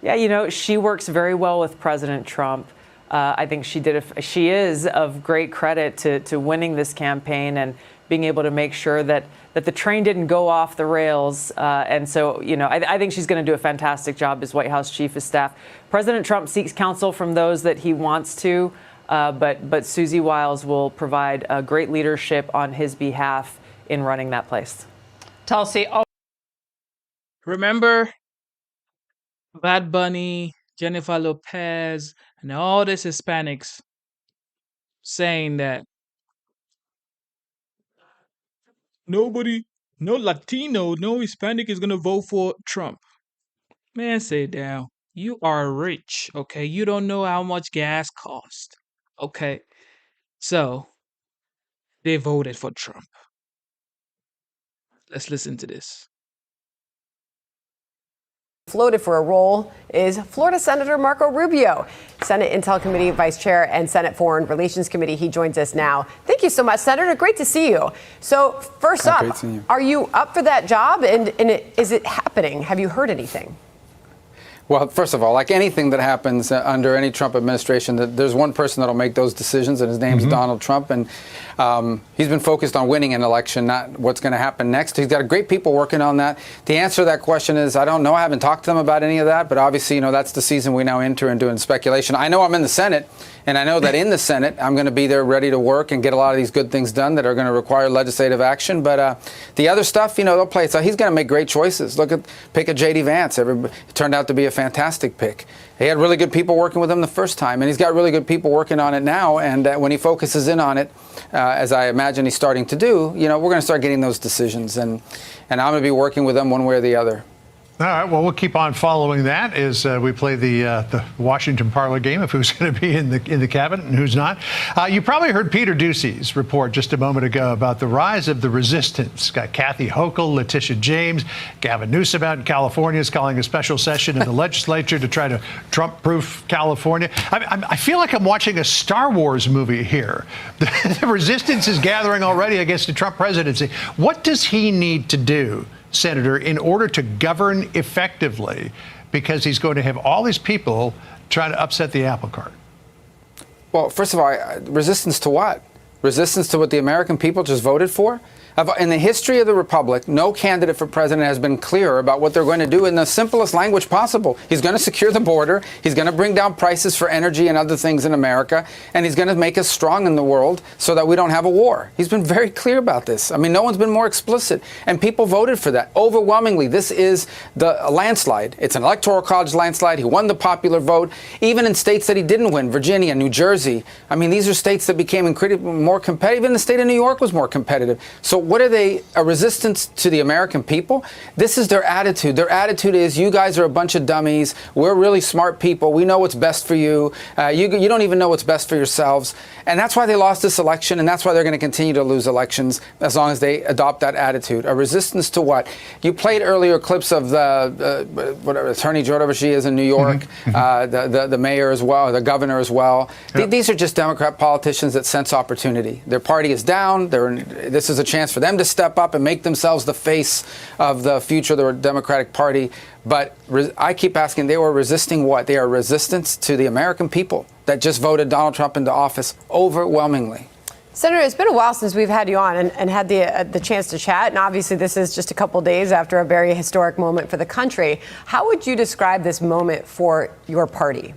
Yeah, she works very well with President Trump. I think she is of great credit to winning this campaign and being able to make sure that the train didn't go off the rails. And so, I think she's going to do a fantastic job as White House chief of staff. President Trump seeks counsel from those that he wants to, but Susie Wiles will provide great leadership on his behalf in running that place. Tulsi, remember Bad Bunny, Jennifer Lopez, and all these Hispanics saying that nobody, no Latino, no Hispanic is going to vote for Trump. Man, sit down. You are rich, okay? You don't know how much gas costs, okay? So, they voted for Trump. Let's listen to this. Floated for a role is Florida Senator Marco Rubio, Senate Intel Committee Vice Chair and Senate Foreign Relations Committee. He joins us now. Thank you so much, Senator. Great to see you. So first up, are you up for that job? And is it happening? Have you heard anything? Well, first of all, like anything that happens under any Trump administration, there's one person that'll make those decisions, and his name's Donald Trump. And he's been focused on winning an election, not what's going to happen next. He's got great people working on that. The answer to that question is, I don't know. I haven't talked to them about any of that. But obviously, that's the season we now enter and doing speculation. I know I'm in the Senate, and I know that in the Senate, I'm going to be there ready to work and get a lot of these good things done that are going to require legislative action. But the other stuff, they'll play it. So he's going to make great choices. Pick a J.D. Vance. It turned out to be a fantastic pick. He had really good people working with him the first time, and he's got really good people working on it now. And when he focuses in on it, as I imagine he's starting to do, we're going to start getting those decisions. And I'm going to be working with them one way or the other. All right, well, we'll keep on following that as we play the Washington parlor game of who's going to be in the cabinet and who's not. You probably heard Peter Doocy's report just a moment ago about the rise of the resistance. Got Kathy Hochul, Letitia James, Gavin Newsom out in California is calling a special session in the legislature to try to Trump-proof California. I feel like I'm watching a Star Wars movie here. The resistance is gathering already against the Trump presidency. What does he need to do, Senator, in order to govern effectively, because he's going to have all these people trying to upset the apple cart? Well, first of all, resistance to what? Resistance to what the American people just voted for? In the history of the Republic, no candidate for president has been clearer about what they're going to do in the simplest language possible. He's going to secure the border. He's going to bring down prices for energy and other things in America. And he's going to make us strong in the world so that we don't have a war. He's been very clear about this. I mean, no one's been more explicit. And people voted for that overwhelmingly. This is a landslide. It's an electoral college landslide. He won the popular vote. Even in states that he didn't win, Virginia, New Jersey. I mean, these are states that became incredibly more competitive. Even the state of New York was more competitive. So what are they? A resistance to the American people? This is their attitude. Their attitude is, you guys are a bunch of dummies. We're really smart people. We know what's best for you. You don't even know what's best for yourselves. And that's why they lost this election, and that's why they're going to continue to lose elections as long as they adopt that attitude. A resistance to what? You played earlier clips of the whatever Attorney General, whatever she is in New York, the mayor as well, the governor as well. Yep. These are just Democrat politicians that sense opportunity. Their party is down. This is a chance for them to step up and make themselves the face of the future of the Democratic Party. But I keep asking, they were resisting what? They are resistance to the American people that just voted Donald Trump into office overwhelmingly. Senator, it's been a while since we've had you on and had the chance to chat. And obviously, this is just a couple days after a very historic moment for the country. How would you describe this moment for your party?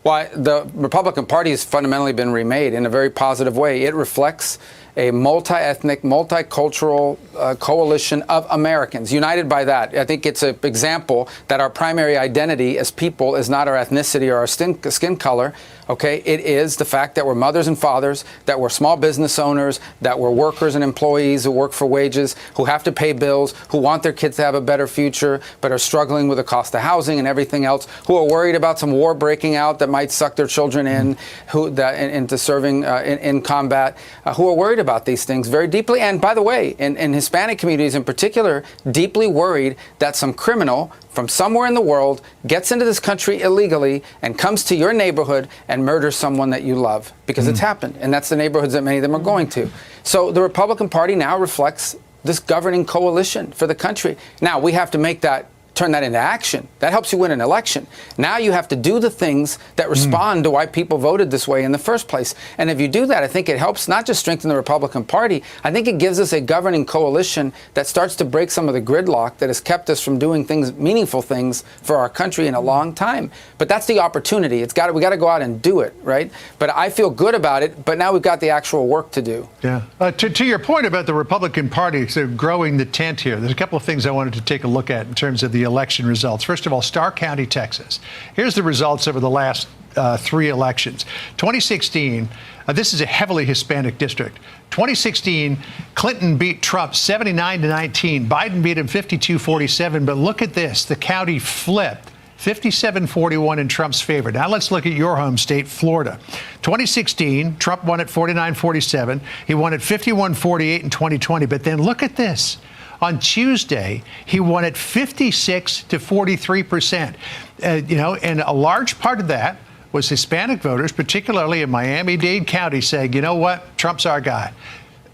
Well, the Republican Party has fundamentally been remade in a very positive way. It reflects a multi-ethnic, multicultural coalition of Americans, united by that. I think it's an example that our primary identity as people is not our ethnicity or our skin color. Okay, it is the fact that we're mothers and fathers, that we're small business owners, that we're workers and employees who work for wages, who have to pay bills, who want their kids to have a better future, but are struggling with the cost of housing and everything else, who are worried about some war breaking out that might suck their children into serving in combat, who are worried about these things very deeply. And by the way, in Hispanic communities in particular, deeply worried that some criminal from somewhere in the world gets into this country illegally and comes to your neighborhood and murders someone that you love, because it's happened. And that's the neighborhoods that many of them are going to. So the Republican Party now reflects this governing coalition for the country. Now we have to turn that into action. That helps you win an election. Now you have to do the things that respond to why people voted this way in the first place. And if you do that, I think it helps not just strengthen the Republican Party. I think it gives us a governing coalition that starts to break some of the gridlock that has kept us from doing things, meaningful things for our country in a long time. But that's the opportunity. We got to go out and do it, right? But I feel good about it. But now we've got the actual work to do. Yeah. To your point about the Republican Party growing the tent here, there's a couple of things I wanted to take a look at in terms of the election results. First of all, Starr County, Texas. Here's the results over the last 3 elections. 2016, this is a heavily Hispanic district. 2016, Clinton beat Trump 79-19. Biden beat him 52-47. But look at this. The county flipped. 57-41 in Trump's favor. Now let's look at your home state, Florida. 2016, Trump won at 49-47. He won at 51-48 in 2020. But then look at this. On Tuesday, he won at 56-43%. And a large part of that was Hispanic voters, particularly in Miami-Dade County, saying, you know what, Trump's our guy.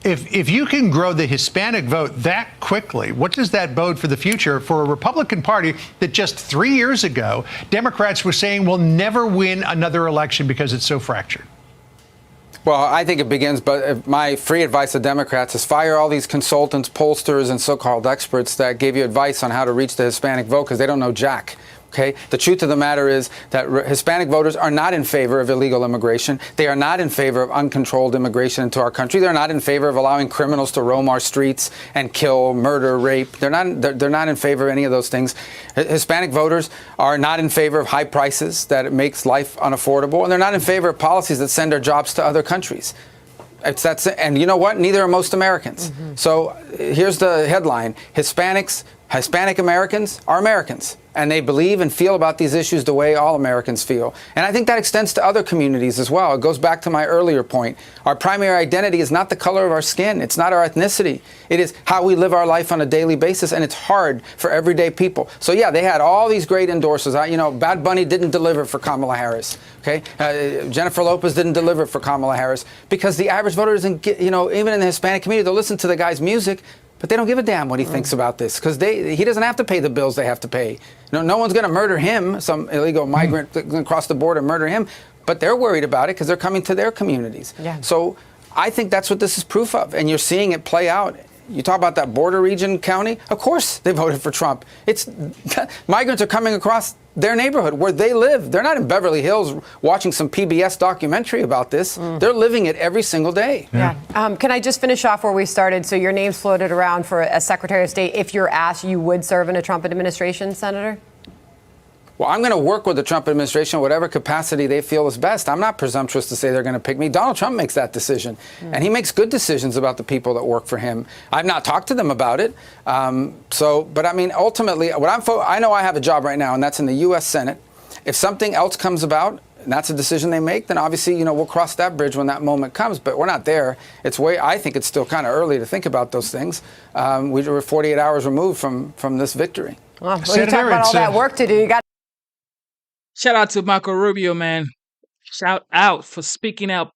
If you can grow the Hispanic vote that quickly, what does that bode for the future for a Republican Party that just 3 years ago, Democrats were saying will never win another election because it's so fractured? Well, I think it begins, but my free advice to Democrats is fire all these consultants, pollsters, and so-called experts that gave you advice on how to reach the Hispanic vote, because they don't know jack. Okay? The truth of the matter is that Hispanic voters are not in favor of illegal immigration. They are not in favor of uncontrolled immigration into our country. They're not in favor of allowing criminals to roam our streets and kill, murder, rape. They're not in favor of any of those things. Hispanic voters are not in favor of high prices that makes life unaffordable, and they're not in favor of policies that send our jobs to other countries. And you know what? Neither are most Americans. So here's the headline. Hispanic Americans are Americans, and they believe and feel about these issues the way all Americans feel. And I think that extends to other communities as well. It goes back to my earlier point. Our primary identity is not the color of our skin. It's not our ethnicity. It is how we live our life on a daily basis, and it's hard for everyday people. So yeah, they had all these great endorsers. Bad Bunny didn't deliver for Kamala Harris. Okay, Jennifer Lopez didn't deliver for Kamala Harris because the average voter doesn't get, even in the Hispanic community, they'll listen to the guy's music, but they don't give a damn what he thinks about this because he doesn't have to pay the bills they have to pay. No one's going to murder him, some illegal migrant going to cross the border and murder him, but they're worried about it because they're coming to their communities. Yeah. So I think that's what this is proof of, and you're seeing it play out. You talk about that border region county. Of course they voted for Trump. It's migrants are coming across their neighborhood where they live. They're not in Beverly Hills watching some PBS documentary about this. They're living it every single day. Yeah. Can I just finish off where we started? So your name's floated around for a Secretary of State. If you're asked, you would serve in a Trump administration, Senator? Well, I'm going to work with the Trump administration in whatever capacity they feel is best. I'm not presumptuous to say they're going to pick me. Donald Trump makes that decision, and he makes good decisions about the people that work for him. I've not talked to them about it. But I mean, ultimately, I know I have a job right now, and that's in the U.S. Senate. If something else comes about, and that's a decision they make, then obviously, we'll cross that bridge when that moment comes. But we're not there. I think it's still kind of early to think about those things. We were 48 hours removed from this victory. Well, you talk about all that work to do. You got. Shout out to Marco Rubio, man. Shout out for speaking up.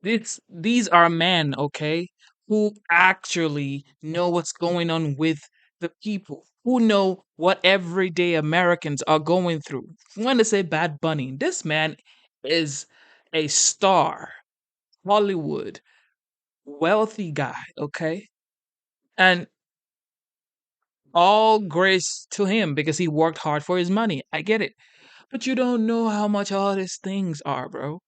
These are men, okay, who actually know what's going on with the people, who know what everyday Americans are going through. I want to say Bad Bunny. This man is a star, Hollywood, wealthy guy, okay? And all grace to him because he worked hard for his money. I get it. But you don't know how much all these things are, bro.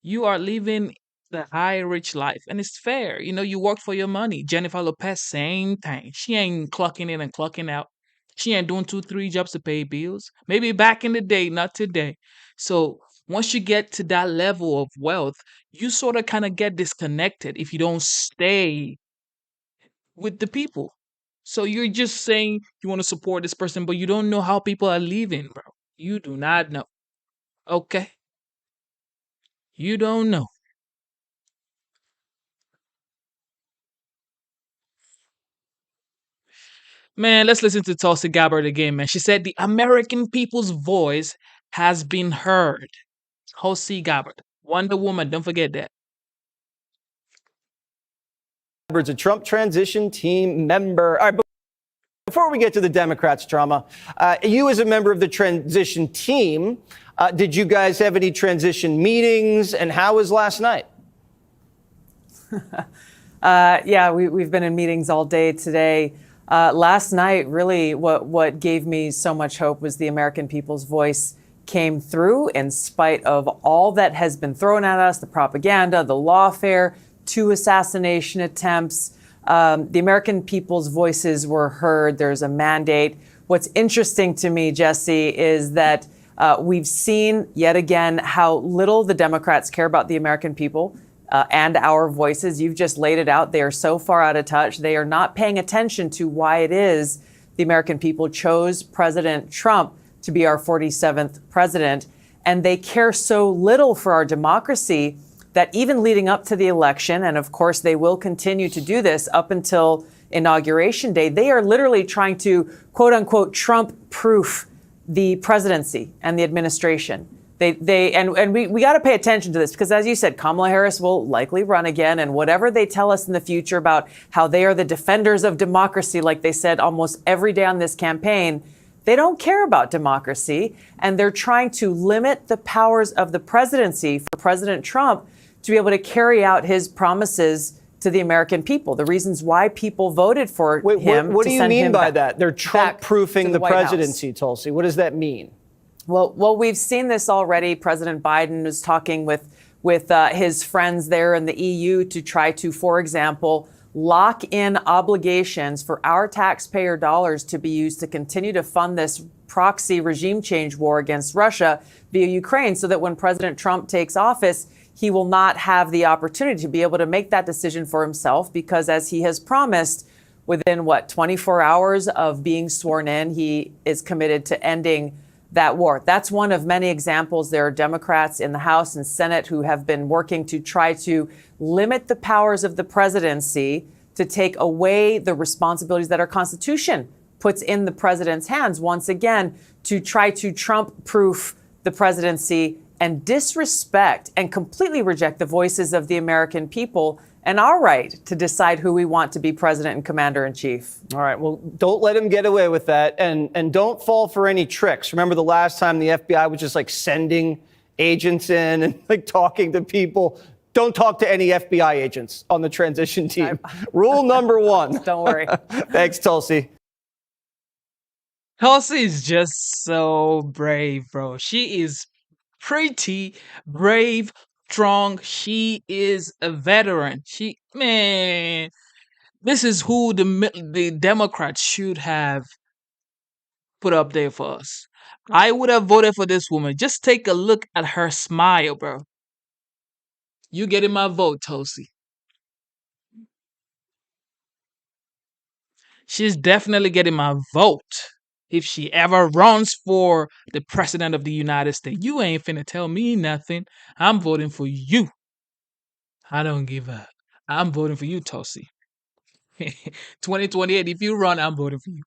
You are living the high rich life, and it's fair. You work for your money. Jennifer Lopez, same thing. She ain't clocking in and clocking out. She ain't doing 2-3 jobs to pay bills. Maybe back in the day, not today. So once you get to that level of wealth, you sort of kind of get disconnected if you don't stay with the people. So you're just saying you want to support this person, but you don't know how people are living, bro. You do not know. Okay? You don't know. Man, let's listen to Tulsi Gabbard again, man. She said the American people's voice has been heard. Tulsi Gabbard, Wonder Woman, don't forget that. Gabbard's a Trump transition team member. All right, before we get to the Democrats' drama, you as a member of the transition team, did you guys have any transition meetings, and how was last night? Yeah, we've been in meetings all day today. Last night, really, what gave me so much hope was the American people's voice came through in spite of all that has been thrown at us, the propaganda, the lawfare, 2 assassination attempts. The American people's voices were heard. There's a mandate. What's interesting to me, Jesse, is that we've seen yet again how little the Democrats care about the American people. And our voices. You've just laid it out. They are so far out of touch. They are not paying attention to why it is the American people chose President Trump to be our 47th president. And they care so little for our democracy that even leading up to the election, and of course they will continue to do this up until Inauguration Day, they are literally trying to, quote unquote, Trump-proof the presidency and the administration. We got to pay attention to this because, as you said, Kamala Harris will likely run again. And whatever they tell us in the future about how they are the defenders of democracy, like they said almost every day on this campaign, they don't care about democracy. And they're trying to limit the powers of the presidency for President Trump to be able to carry out his promises to the American people, the reasons why people voted for him. What do you mean by that? They're Trump-proofing the presidency, Tulsi. What does that mean? Well, we've seen this already. President Biden was talking with his friends there in the EU to try to, for example, lock in obligations for our taxpayer dollars to be used to continue to fund this proxy regime change war against Russia via Ukraine, so that when President Trump takes office, he will not have the opportunity to be able to make that decision for himself, because as he has promised, within 24 hours of being sworn in, he is committed to ending that war. That's one of many examples. There are Democrats in the House and Senate who have been working to try to limit the powers of the presidency, to take away the responsibilities that our Constitution puts in the president's hands, once again, to try to Trump-proof the presidency and disrespect and completely reject the voices of the American people and our right to decide who we want to be president and commander in chief. All right. Well, don't let him get away with that. And don't fall for any tricks. Remember the last time the FBI was just sending agents in and talking to people. don't talk to any FBI agents on the transition team. Rule number one. Don't worry. Thanks, Tulsi. Tulsi is just so brave, bro. She is pretty brave, strong. She is a veteran. Man, this is who the Democrats should have put up there for us. I would have voted for this woman. Just take a look at her smile, bro. You getting my vote, Tulsi. She's definitely getting my vote. If she ever runs for the president of the United States, you ain't finna tell me nothing. I'm voting for you. I don't give up. I'm voting for you, Tulsi. 2028, if you run, I'm voting for you.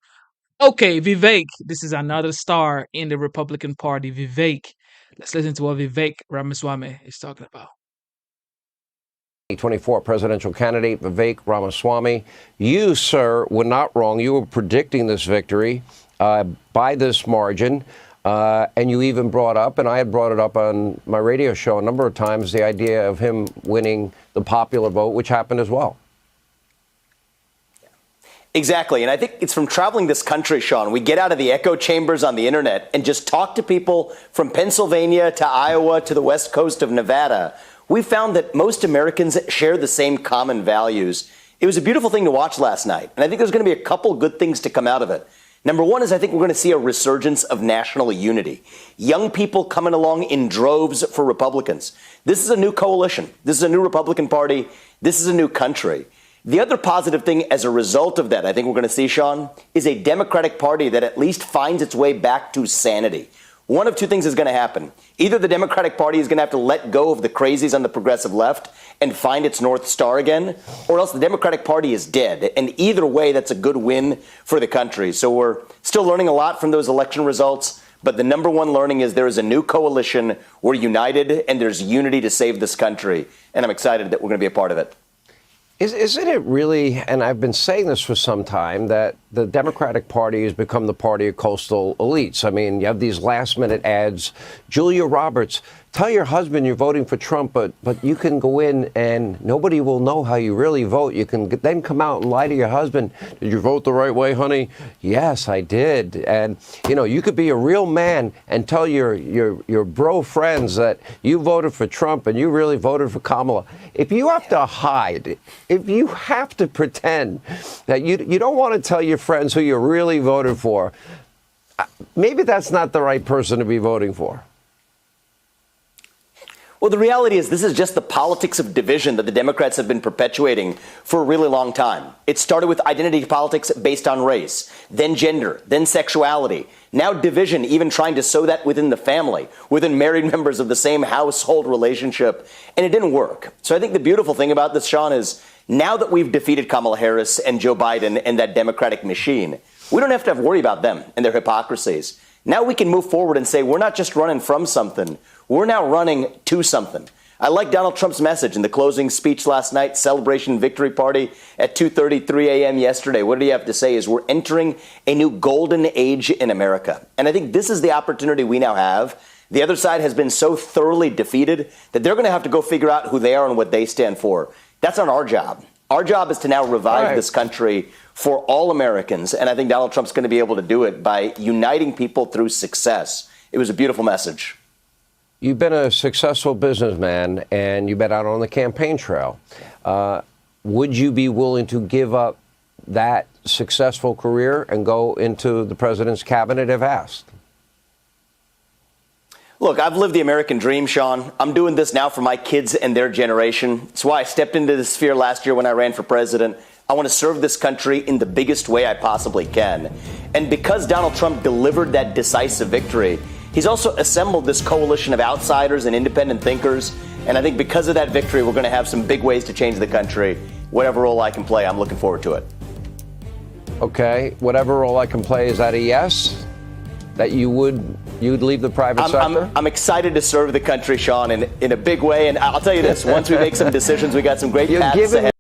Okay, Vivek. This is another star in the Republican Party, Vivek. Let's listen to what Vivek Ramaswamy is talking about. 2024 presidential candidate Vivek Ramaswamy. You, sir, were not wrong. You were predicting this victory by this margin. And you even brought up, and I had brought it up on my radio show a number of times, the idea of him winning the popular vote, which happened as well. Exactly. And I think it's from traveling this country, Sean. We get out of the echo chambers on the internet and just talk to people from Pennsylvania to Iowa to the west coast of Nevada. We found that most Americans share the same common values. It was a beautiful thing to watch last night. And I think there's going to be a couple good things to come out of it. Number one is I think we're going to see a resurgence of national unity. Young people coming along in droves for Republicans. This is a new coalition. This is a new Republican Party. This is a new country. The other positive thing as a result of that, I think we're going to see, Sean, is a Democratic Party that at least finds its way back to sanity. One of two things is going to happen. Either the Democratic Party is going to have to let go of the crazies on the progressive left and find its North Star again, or else the Democratic Party is dead. And either way, that's a good win for the country. So we're still learning a lot from those election results. But the number one learning is there is a new coalition. We're united, and there's unity to save this country. And I'm excited that we're going to be a part of it. Isn't it really, and I've been saying this for some time, that the Democratic Party has become the party of coastal elites? I mean, you have these last-minute ads. Julia Roberts, tell your husband you're voting for Trump, but you can go in and nobody will know how you really vote. You can then come out and lie to your husband. Did you vote the right way, honey? Yes, I did. And, you know, you could be a real man and tell your bro friends that you voted for Trump and you really voted for Kamala. If you have to hide, if you have to pretend that you don't want to tell your friends who you really voted for, maybe that's not the right person to be voting for. Well, the reality is this is just the politics of division that the Democrats have been perpetuating for a really long time. It started with identity politics based on race, then gender, then sexuality. Now division, even trying to sow that within the family, within married members of the same household relationship. And it didn't work. So I think the beautiful thing about this, Sean, is now that we've defeated Kamala Harris and Joe Biden and that Democratic machine, we don't have to worry about them and their hypocrisies. Now we can move forward and say we're not just running from something. We're now running to something. I like Donald Trump's message in the closing speech last night, celebration victory party at 2:33 a.m. yesterday. What did he have to say is we're entering a new golden age in America. And I think this is the opportunity we now have. The other side has been so thoroughly defeated that they're going to have to go figure out who they are and what they stand for. That's not our job. Our job is to now revive this country for all Americans. And I think Donald Trump's going to be able to do it by uniting people through success. It was a beautiful message. You've been a successful businessman, and you've been out on the campaign trail. Would you be willing to give up that successful career and go into the president's cabinet if asked? Look, I've lived the American dream, Sean. I'm doing this now for my kids and their generation. That's why I stepped into this sphere last year when I ran for president. I want to serve this country in the biggest way I possibly can. And because Donald Trump delivered that decisive victory, he's also assembled this coalition of outsiders and independent thinkers. And I think because of that victory, we're going to have some big ways to change the country. Whatever role I can play, I'm looking forward to it. Okay. Whatever role I can play, is that a yes? That you'd leave the private sector? I'm excited to serve the country, Sean, in a big way. And I'll tell you this, once we make some decisions, we got some great paths ahead.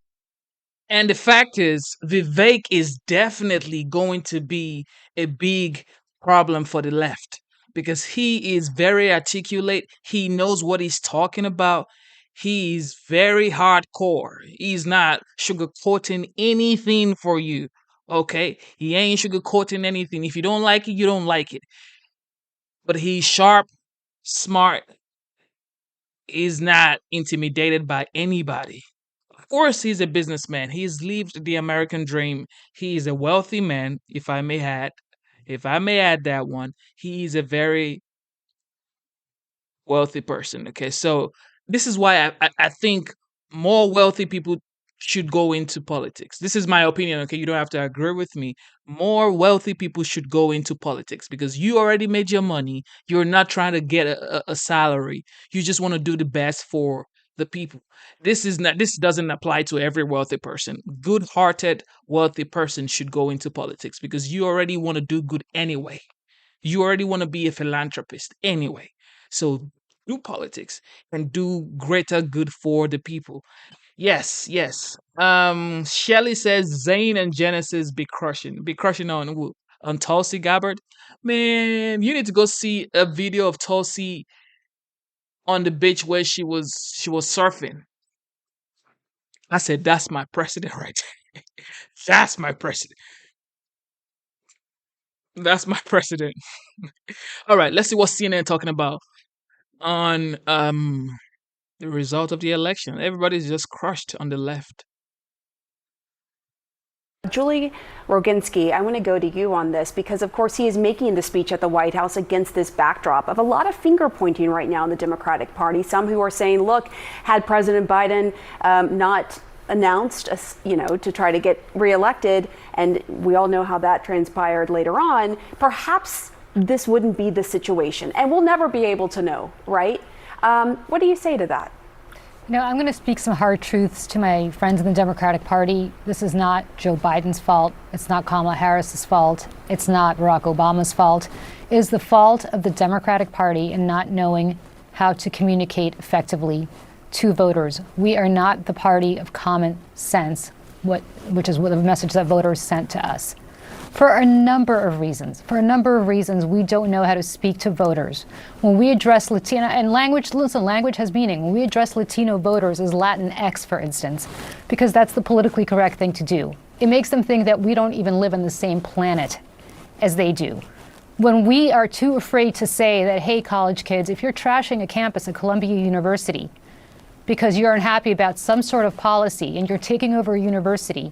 And the fact is, Vivek is definitely going to be a big problem for the left because he is very articulate. He knows what he's talking about. He's very hardcore. He's not sugarcoating anything for you. Okay? He ain't sugarcoating anything. If you don't like it, you don't like it. But he's sharp, smart. He's not intimidated by anybody. Of course, he's a businessman. He's lived the American dream. He is a wealthy man, if I may add. If I may add that one, he is a very wealthy person. Okay, so this is why I think more wealthy people should go into politics. This is my opinion. Okay, you don't have to agree with me. More wealthy people should go into politics because you already made your money. You're not trying to get a salary. You just want to do the best for the people. This doesn't apply to every wealthy person. Good-hearted wealthy person should go into politics because you already want to do good anyway. You already want to be a philanthropist anyway. So do politics and do greater good for the people. Yes, yes. Shelly says Zayn and Genesis be crushing. Be crushing on who? On Tulsi Gabbard? Man, you need to go see a video of Tulsi on the beach where she was surfing. I said, that's my president right there. That's my president. That's my president. All right, let's see what CNN talking about on the result of the election. Everybody's just crushed on the left. Julie Roginski, I want to go to you on this because, of course, he is making the speech at the White House against this backdrop of a lot of finger pointing right now in the Democratic Party. Some who are saying, look, had President Biden not announced, to try to get reelected, and we all know how that transpired later on, perhaps this wouldn't be the situation. And we'll never be able to know, right? What do you say to that? I'm going to speak some hard truths to my friends in the Democratic Party. This is not Joe Biden's fault. It's not Kamala Harris's fault. It's not Barack Obama's fault. It is the fault of the Democratic Party in not knowing how to communicate effectively to voters. We are not the party of common sense, which is what the message that voters sent to us. For a number of reasons. We don't know how to speak to voters. When we address Latino, and language has meaning. When we address Latino voters as Latinx, for instance, because that's the politically correct thing to do. It makes them think that we don't even live on the same planet as they do. When we are too afraid to say that, hey, college kids, if you're trashing a campus at Columbia University because you're unhappy about some sort of policy and you're taking over a university,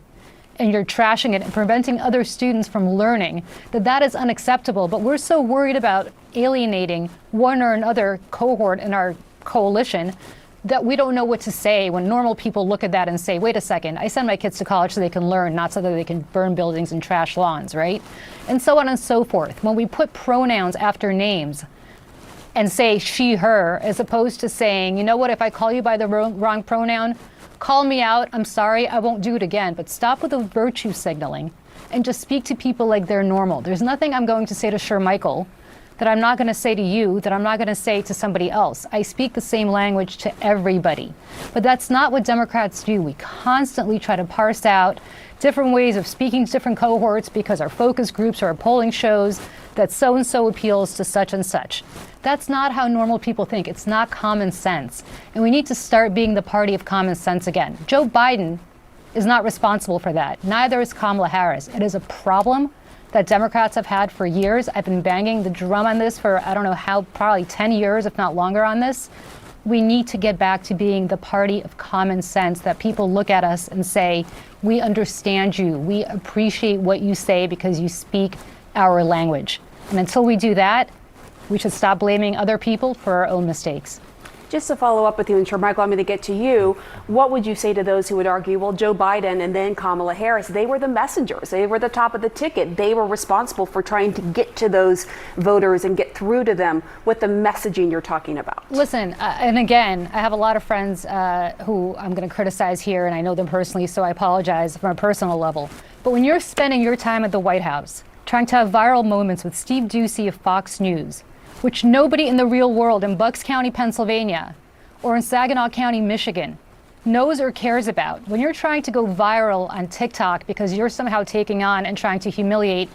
and you're trashing it and preventing other students from learning, that is unacceptable. But we're so worried about alienating one or another cohort in our coalition that we don't know what to say when normal people look at that and say, wait a second, I send my kids to college so they can learn, not so that they can burn buildings and trash lawns, right? And so on and so forth. When we put pronouns after names and say she, her, as opposed to saying, you know what, if I call you by the wrong pronoun, call me out, I'm sorry, I won't do it again. But stop with the virtue signaling and just speak to people like they're normal. There's nothing I'm going to say to Shermichael that I'm not going to say to you, that I'm not going to say to somebody else. I speak the same language to everybody. But that's not what Democrats do. We constantly try to parse out different ways of speaking to different cohorts because our focus groups or our polling shows that so-and-so appeals to such and such. That's not how normal people think. It's not common sense. And we need to start being the party of common sense again. Joe Biden is not responsible for that. Neither is Kamala Harris. It is a problem that Democrats have had for years. I've been banging the drum on this for, I don't know how, probably 10 years, if not longer on this. We need to get back to being the party of common sense, that people look at us and say, we understand you. We appreciate what you say because you speak our language. And until we do that, we should stop blaming other people for our own mistakes. Just to follow up with you, and Shermichael, I'm going to get to you. What would you say to those who would argue, well, Joe Biden and then Kamala Harris, they were the messengers. They were the top of the ticket. They were responsible for trying to get to those voters and get through to them with the messaging you're talking about. Listen, and again, I have a lot of friends who I'm going to criticize here, and I know them personally, so I apologize from a personal level. But when you're spending your time at the White House trying to have viral moments with Steve Doocy of Fox News, which nobody in the real world in Bucks County, Pennsylvania, or in Saginaw County, Michigan, knows or cares about. When you're trying to go viral on TikTok because you're somehow taking on and trying to humiliate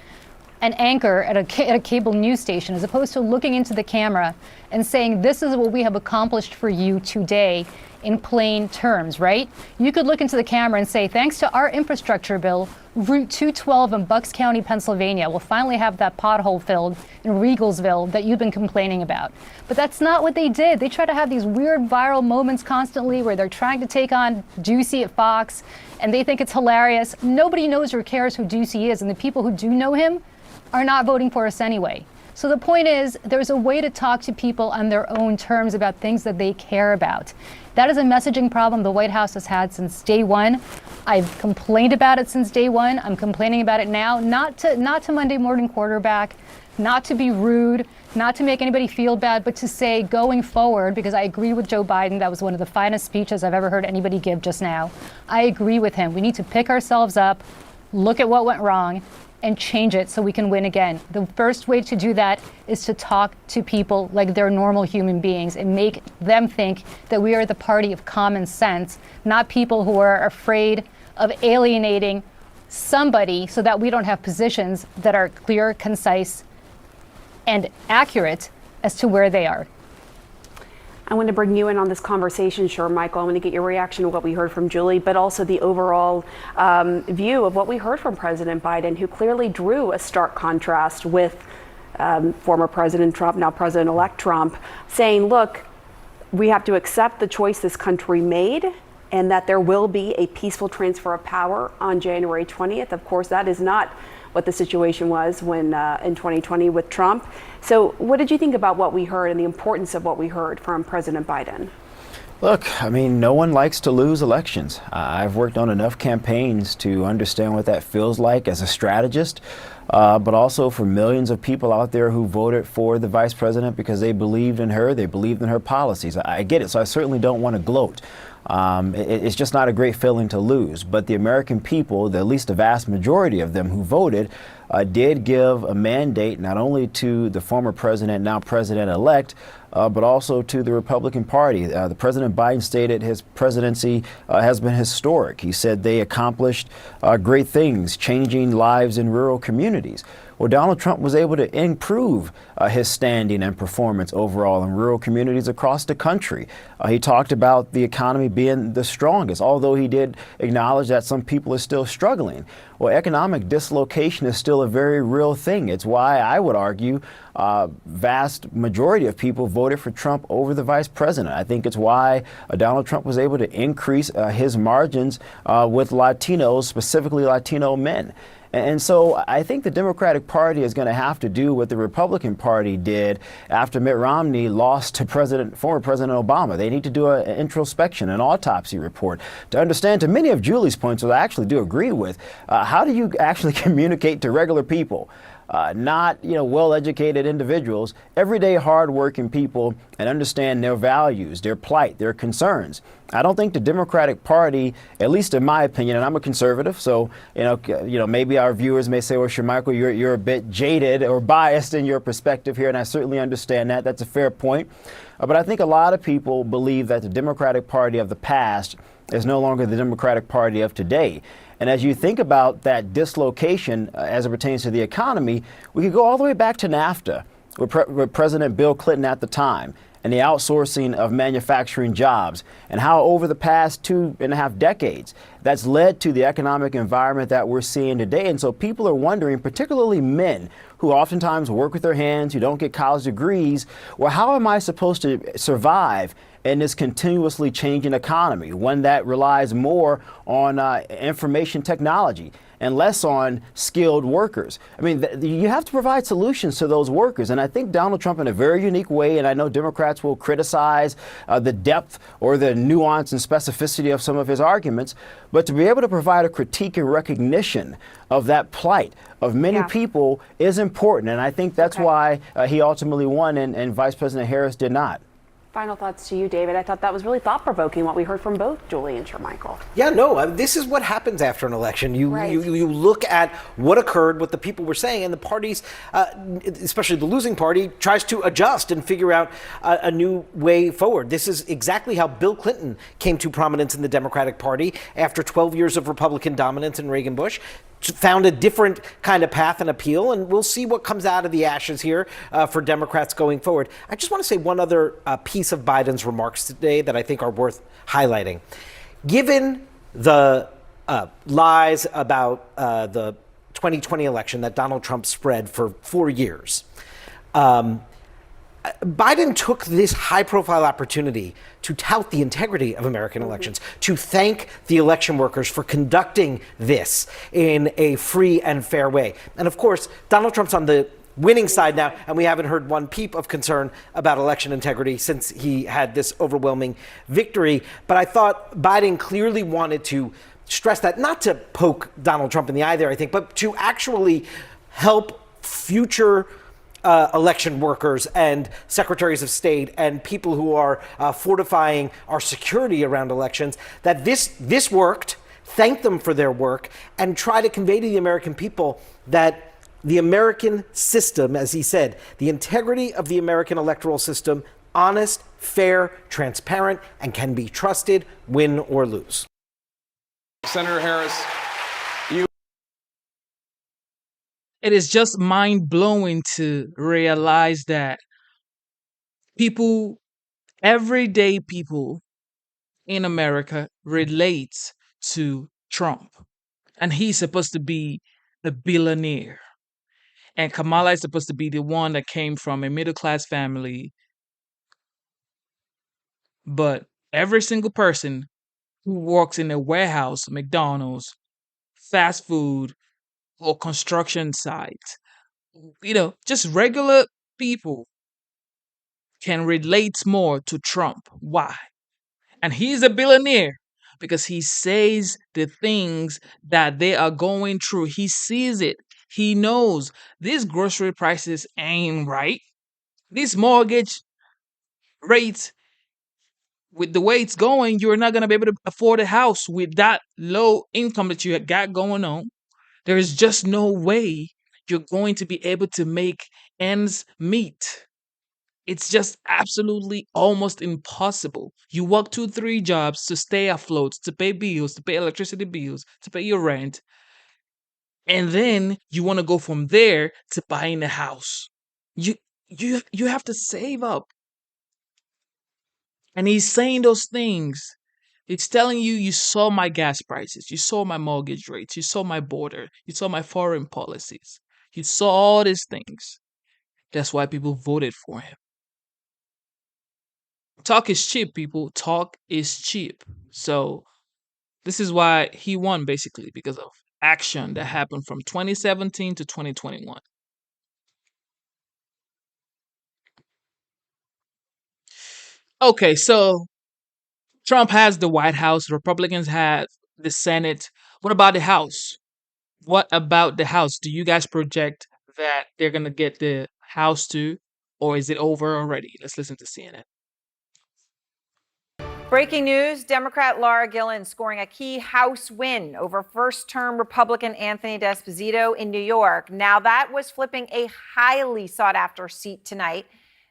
an anchor at a cable news station, as opposed to looking into the camera and saying, this is what we have accomplished for you today in plain terms, right? You could look into the camera and say, thanks to our infrastructure bill, Route 212 in Bucks County, Pennsylvania will finally have that pothole filled in Regalsville that you've been complaining about. But that's not what they did. They try to have these weird viral moments constantly where they're trying to take on Ducey at Fox, and they think it's hilarious. Nobody knows or cares who Ducey is, and the people who do know him are not voting for us anyway. So the point is, there's a way to talk to people on their own terms about things that they care about. That is a messaging problem the White House has had since day one. I've complained about it since day one. I'm complaining about it now, not to Monday morning quarterback, not to be rude, not to make anybody feel bad, but to say going forward, because I agree with Joe Biden, that was one of the finest speeches I've ever heard anybody give just now. I agree with him. We need to pick ourselves up, look at what went wrong, and change it so we can win again. The first way to do that is to talk to people like they're normal human beings and make them think that we are the party of common sense, not people who are afraid of alienating somebody so that we don't have positions that are clear, concise, and accurate as to where they are. I want to bring you in on this conversation, sure, Michael. I want to get your reaction to what we heard from Julie, but also the overall view of what we heard from President Biden, who clearly drew a stark contrast with former President Trump, now President-elect Trump, saying, look, we have to accept the choice this country made and that there will be a peaceful transfer of power on January 20th. Of course, that is not what the situation was when in 2020 with Trump. So what did you think about what we heard and the importance of what we heard from President Biden? Look, I mean, no one likes to lose elections. I've worked on enough campaigns to understand what that feels like as a strategist, but also for millions of people out there who voted for the vice president because they believed in her, they believed in her policies. I get it, so I certainly don't want to gloat. It's just not a great feeling to lose. But the American people, at least the vast majority of them who voted, did give a mandate not only to the former president, now president-elect, but also to the Republican Party. The President Biden stated his presidency has been historic. He said they accomplished great things, changing lives in rural communities. Well, Donald Trump was able to improve his standing and performance overall in rural communities across the country. He talked about the economy being the strongest, although he did acknowledge that some people are still struggling. Well, economic dislocation is still a very real thing. It's why I would argue vast majority of people voted for Trump over the vice president. I think it's why Donald Trump was able to increase his margins with Latinos, specifically Latino men. And so I think the Democratic Party is going to have to do what the Republican Party did after Mitt Romney lost to former President Obama. They need to do an introspection, an autopsy report to understand, to many of Julie's points, which I actually do agree with, how do you actually communicate to regular people? Not well-educated individuals, everyday hard-working people, and understand their values, their plight, their concerns. I don't think the Democratic Party, at least in my opinion, and I'm a conservative, so maybe our viewers may say, well, sure, Michael, you're a bit jaded or biased in your perspective here, and I certainly understand that. That's a fair point. But I think a lot of people believe that the Democratic Party of the past is no longer the Democratic Party of today. And as you think about that dislocation as it pertains to the economy, we could go all the way back to NAFTA with President Bill Clinton at the time and the outsourcing of manufacturing jobs and how over the past 2.5 decades that's led to the economic environment that we're seeing today. And so people are wondering, particularly men who oftentimes work with their hands, who don't get college degrees, well, how am I supposed to survive in this continuously changing economy, one that relies more on information technology and less on skilled workers? I mean, you have to provide solutions to those workers. And I think Donald Trump, in a very unique way, and I know Democrats will criticize the depth or the nuance and specificity of some of his arguments, but to be able to provide a critique and recognition of that plight of many people is important. And I think that's why he ultimately won and Vice President Harris did not. Final thoughts to you, David. I thought that was really thought-provoking, what we heard from both Julie and Shermichael. Yeah, no, this is what happens after an election. You look at what occurred, what the people were saying, and the parties, especially the losing party, tries to adjust and figure out a new way forward. This is exactly how Bill Clinton came to prominence in the Democratic Party after 12 years of Republican dominance in Reagan-Bush. found a different kind of path and appeal, and we'll see what comes out of the ashes here for Democrats going forward. I just want to say one other piece of Biden's remarks today that I think are worth highlighting. Given the lies about the 2020 election that Donald Trump spread for 4 years, Biden took this high-profile opportunity to tout the integrity of American elections, to thank the election workers for conducting this in a free and fair way. And of course, Donald Trump's on the winning side now, and we haven't heard one peep of concern about election integrity since he had this overwhelming victory. But I thought Biden clearly wanted to stress that, not to poke Donald Trump in the eye there, I think, but to actually help future election workers and secretaries of state and people who are fortifying our security around elections, that this worked, thank them for their work, and try to convey to the American people that the American system, as he said, the integrity of the American electoral system, honest, fair, transparent, and can be trusted, win or lose. Senator Harris, It is just mind-blowing to realize that people, everyday people in America relate to Trump. And he's supposed to be a billionaire. And Kamala is supposed to be the one that came from a middle-class family. But every single person who works in a warehouse, McDonald's, fast food, or construction site, just regular people can relate more to Trump. Why? And he's a billionaire because he says the things that they are going through. He sees it. He knows these grocery prices ain't right. These mortgage rates, with the way it's going, you're not going to be able to afford a house with that low income that you got going on. There is just no way you're going to be able to make ends meet. It's just absolutely almost impossible. You work 2-3 jobs to stay afloat, to pay bills, to pay electricity bills, to pay your rent. And then you want to go from there to buying a house. You have to save up. And he's saying those things. It's telling you, you saw my gas prices, you saw my mortgage rates, you saw my border, you saw my foreign policies, you saw all these things. That's why people voted for him. Talk is cheap, people. Talk is cheap. So this is why he won, basically, because of action that happened from 2017 to 2021. Okay, so Trump has the White House, Republicans have the Senate. What about the House? What about the House? Do you guys project that they're going to get the House too? Or is it over already? Let's listen to CNN. Breaking news, Democrat Laura Gillen scoring a key House win over first-term Republican Anthony D'Esposito in New York. Now that was flipping a highly sought-after seat tonight.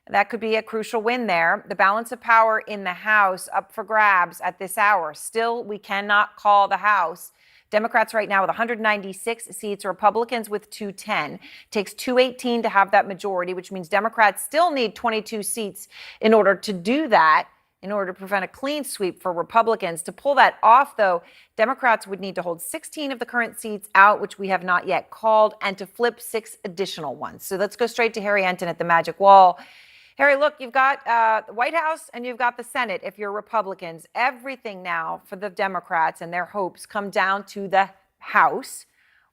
That could be a crucial win there. The balance of power in the House up for grabs at this hour. Still, we cannot call the House. Democrats right now with 196 seats, Republicans with 210. Takes 218 to have that majority, which means Democrats still need 22 seats in order to do that, in order to prevent a clean sweep for Republicans. To pull that off, though, Democrats would need to hold 16 of the current seats out, which we have not yet called, and to flip 6 additional ones. So let's go straight to Harry Enton at the Magic Wall. Harry, look, you've got the White House and you've got the Senate. If you're Republicans, everything now for the Democrats and their hopes come down to the House.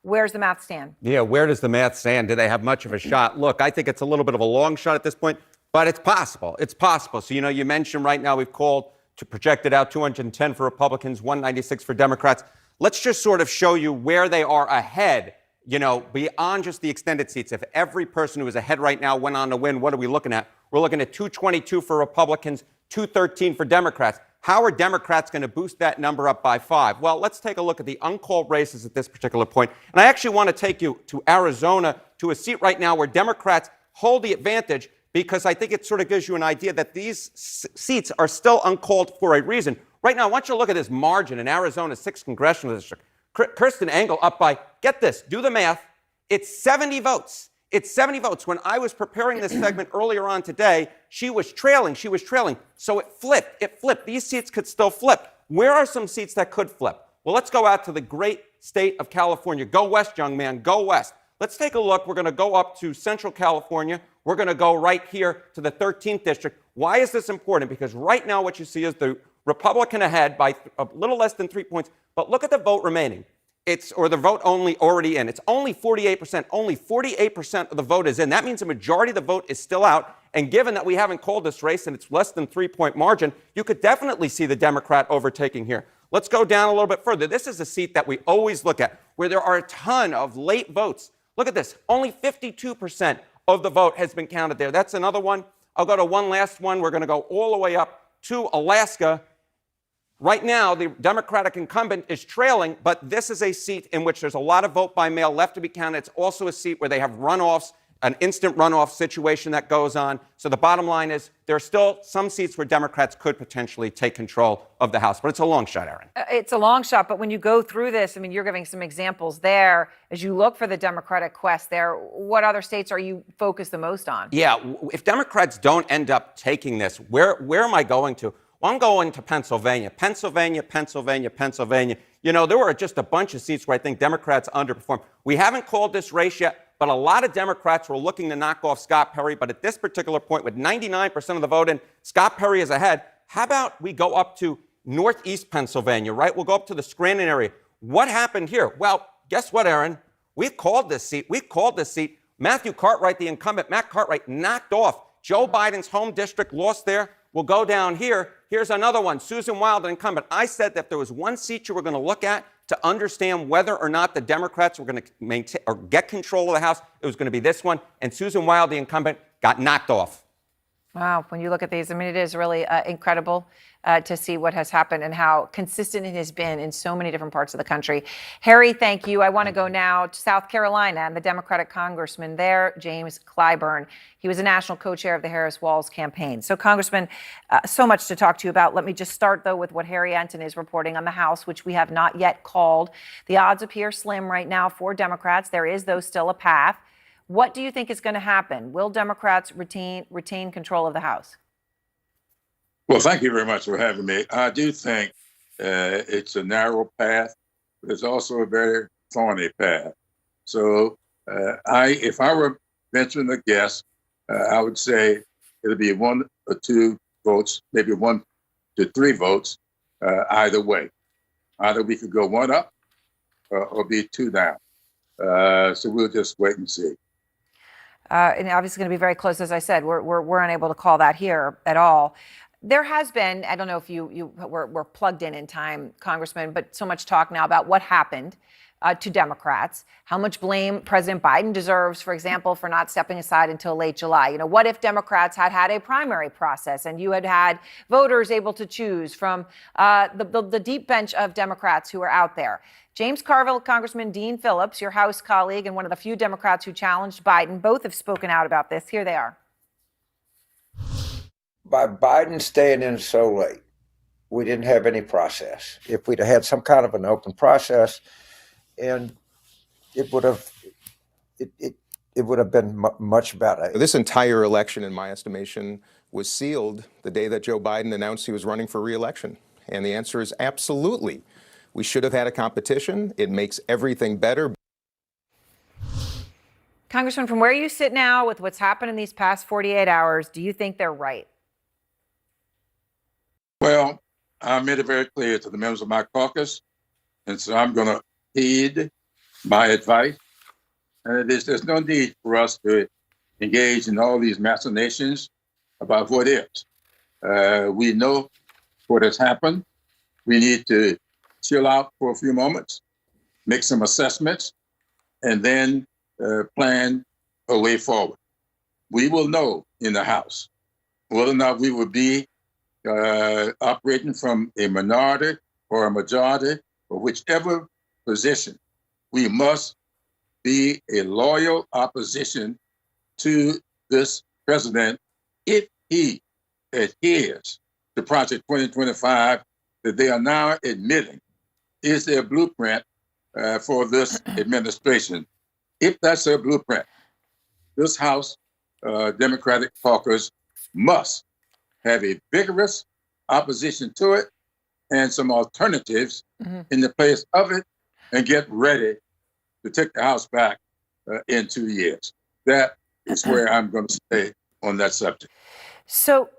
Where's the math stand? Yeah, where does the math stand? Do they have much of a shot? Look, I think it's a little bit of a long shot at this point, but it's possible. It's possible. So, you mentioned right now we've called to project it out 210 for Republicans, 196 for Democrats. Let's just sort of show you where they are ahead, beyond just the extended seats. If every person who is ahead right now went on to win, what are we looking at? We're looking at 222 for Republicans, 213 for Democrats. How are Democrats going to boost that number up by 5? Well, let's take a look at the uncalled races at this particular point. And I actually want to take you to Arizona, to a seat right now where Democrats hold the advantage, because I think it sort of gives you an idea that these seats are still uncalled for a reason. Right now, I want you to look at this margin in Arizona's 6th congressional district. Kirsten Engel up by, get this, do the math, it's 70 votes. It's 70 votes. When I was preparing this segment earlier on today, she was trailing. So it flipped. These seats could still flip. Where are some seats that could flip? Well, let's go out to the great state of California. Go west, young man, go west. Let's take a look. We're going to go up to Central California. We're going to go right here to the 13th district. Why is this important? Because right now what you see is the Republican ahead by a little less than 3 points. But look at the vote remaining. Or the vote only already in. It's only 48%. Only 48% of the vote is in. That means a majority of the vote is still out. And given that we haven't called this race and it's less than 3-point margin, you could definitely see the Democrat overtaking here. Let's go down a little bit further. This is a seat that we always look at where there are a ton of late votes. Look at this. Only 52% of the vote has been counted there. That's another one. I'll go to one last one. We're going to go all the way up to Alaska. Right now, the Democratic incumbent is trailing, but this is a seat in which there's a lot of vote by mail left to be counted. It's also a seat where they have runoffs, an instant runoff situation that goes on. So the bottom line is there are still some seats where Democrats could potentially take control of the House, but it's a long shot, Aaron. It's a long shot, but when you go through this, I mean, you're giving some examples there. As you look for the Democratic quest there, what other states are you focused the most on? Yeah, if Democrats don't end up taking this, where am I going to? Well, I'm going to Pennsylvania. You know, there were just a bunch of seats where I think Democrats underperformed. We haven't called this race yet, but a lot of Democrats were looking to knock off Scott Perry. But at this particular point, with 99% of the vote in, Scott Perry is ahead. How about we go up to northeast Pennsylvania, right? We'll go up to the Scranton area. What happened here? Well, guess what, Aaron? We've called this seat. Matthew Cartwright, the incumbent, Matt Cartwright, knocked off Joe Biden's home district, lost there. We'll go down here. Here's another one. Susan Wild, an incumbent. I said that if there was one seat you were going to look at to understand whether or not the Democrats were going to maintain or get control of the House, it was going to be this one. And Susan Wild, the incumbent, got knocked off. Wow. When you look at these, I mean, it is really incredible to see what has happened and how consistent it has been in so many different parts of the country. Harry, thank you. I want to go now to South Carolina and the Democratic congressman there, James Clyburn. He was a national co-chair of the Harris-Walz campaign. So, Congressman, so much to talk to you about. Let me just start, though, with what Harry Enton is reporting on the House, which we have not yet called. The odds appear slim right now for Democrats. There is, though, still a path. What do you think is going to happen? Will Democrats retain control of the House? Well, thank you very much for having me. I do think it's a narrow path, but it's also a very thorny path. So if I were venturing a guess, I would say it'll be 1 or 2 votes, maybe 1 to 3 votes, either way. Either we could go 1 up or be 2 down. So we'll just wait and see. And obviously going to be very close. As I said, we're unable to call that here at all. There has been, I don't know if you were plugged in time, Congressman, but so much talk now about what happened to Democrats, how much blame President Biden deserves, for example, for not stepping aside until late July. You know, what if Democrats had a primary process and you had voters able to choose from the deep bench of Democrats who are out there? James Carville, Congressman Dean Phillips, your House colleague and one of the few Democrats who challenged Biden, both have spoken out about this. Here they are. By Biden staying in so late, we didn't have any process. If we'd have had some kind of an open process, and it would have been much better. This entire election, in my estimation, was sealed the day that Joe Biden announced he was running for re-election. And the answer is absolutely. We should have had a competition. It makes everything better. Congressman, from where you sit now with what's happened in these past 48 hours, do you think they're right? Well, I made it very clear to the members of my caucus, and so I'm going to heed my advice. And there's no need for us to engage in all these machinations about what is. We know what has happened. We need to chill out for a few moments, make some assessments, and then plan a way forward. We will know in the House whether or not we will be operating from a minority or a majority, or whichever position. We must be a loyal opposition to this president if he adheres to Project 2025 that they are now admitting is their blueprint for this administration. If that's their blueprint, this House Democratic caucus must have a vigorous opposition to it and some alternatives in the place of it, and get ready to take the House back in 2 years. That is where I'm going to stay on that subject. So,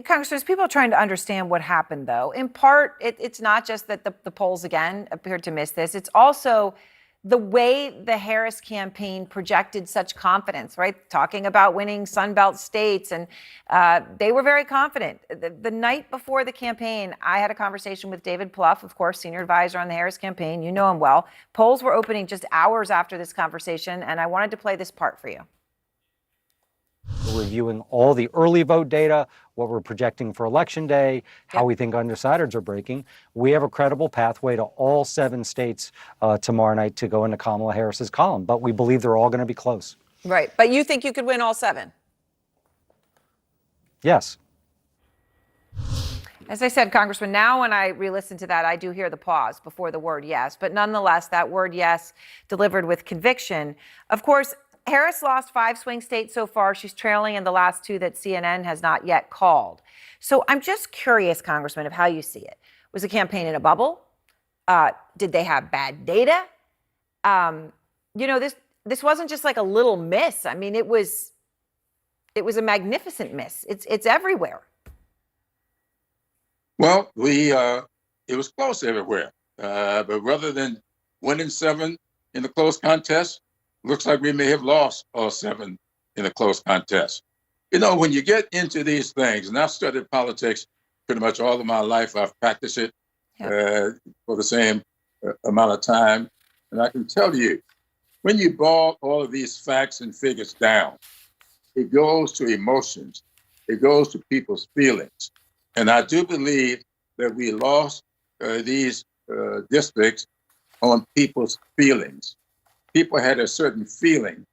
Congressman, as people are trying to understand what happened, though, in part, it's not just that the polls, again, appeared to miss this. It's also the way the Harris campaign projected such confidence, right? Talking about winning Sunbelt states. And they were very confident. The night before the campaign, I had a conversation with David Plouffe, of course, senior advisor on the Harris campaign. You know him well. Polls were opening just hours after this conversation. And I wanted to play this part for you. We're reviewing all the early vote data, what we're projecting for Election Day, how we think undecideds are breaking. We have a credible pathway to all 7 states tomorrow night to go into Kamala Harris's column, but we believe they're all going to be close. Right. But you think you could win all 7? Yes. As I said, Congressman, now when I re-listen to that, I do hear the pause before the word yes. But nonetheless, that word yes delivered with conviction. Of course, Harris lost 5 swing states so far. She's trailing in the last 2 that CNN has not yet called. So I'm just curious, Congressman, of how you see it. Was the campaign in a bubble? Did they have bad data? This wasn't just like a little miss. I mean, it was a magnificent miss. It's everywhere. Well, it was close everywhere. But rather than winning 7 in the close contest, looks like we may have lost all 7 in a close contest. You know, when you get into these things, and I've studied politics pretty much all of my life, I've practiced it for the same amount of time. And I can tell you, when you boil all of these facts and figures down, it goes to emotions. It goes to people's feelings. And I do believe that we lost these districts on people's feelings. People had a certain feeling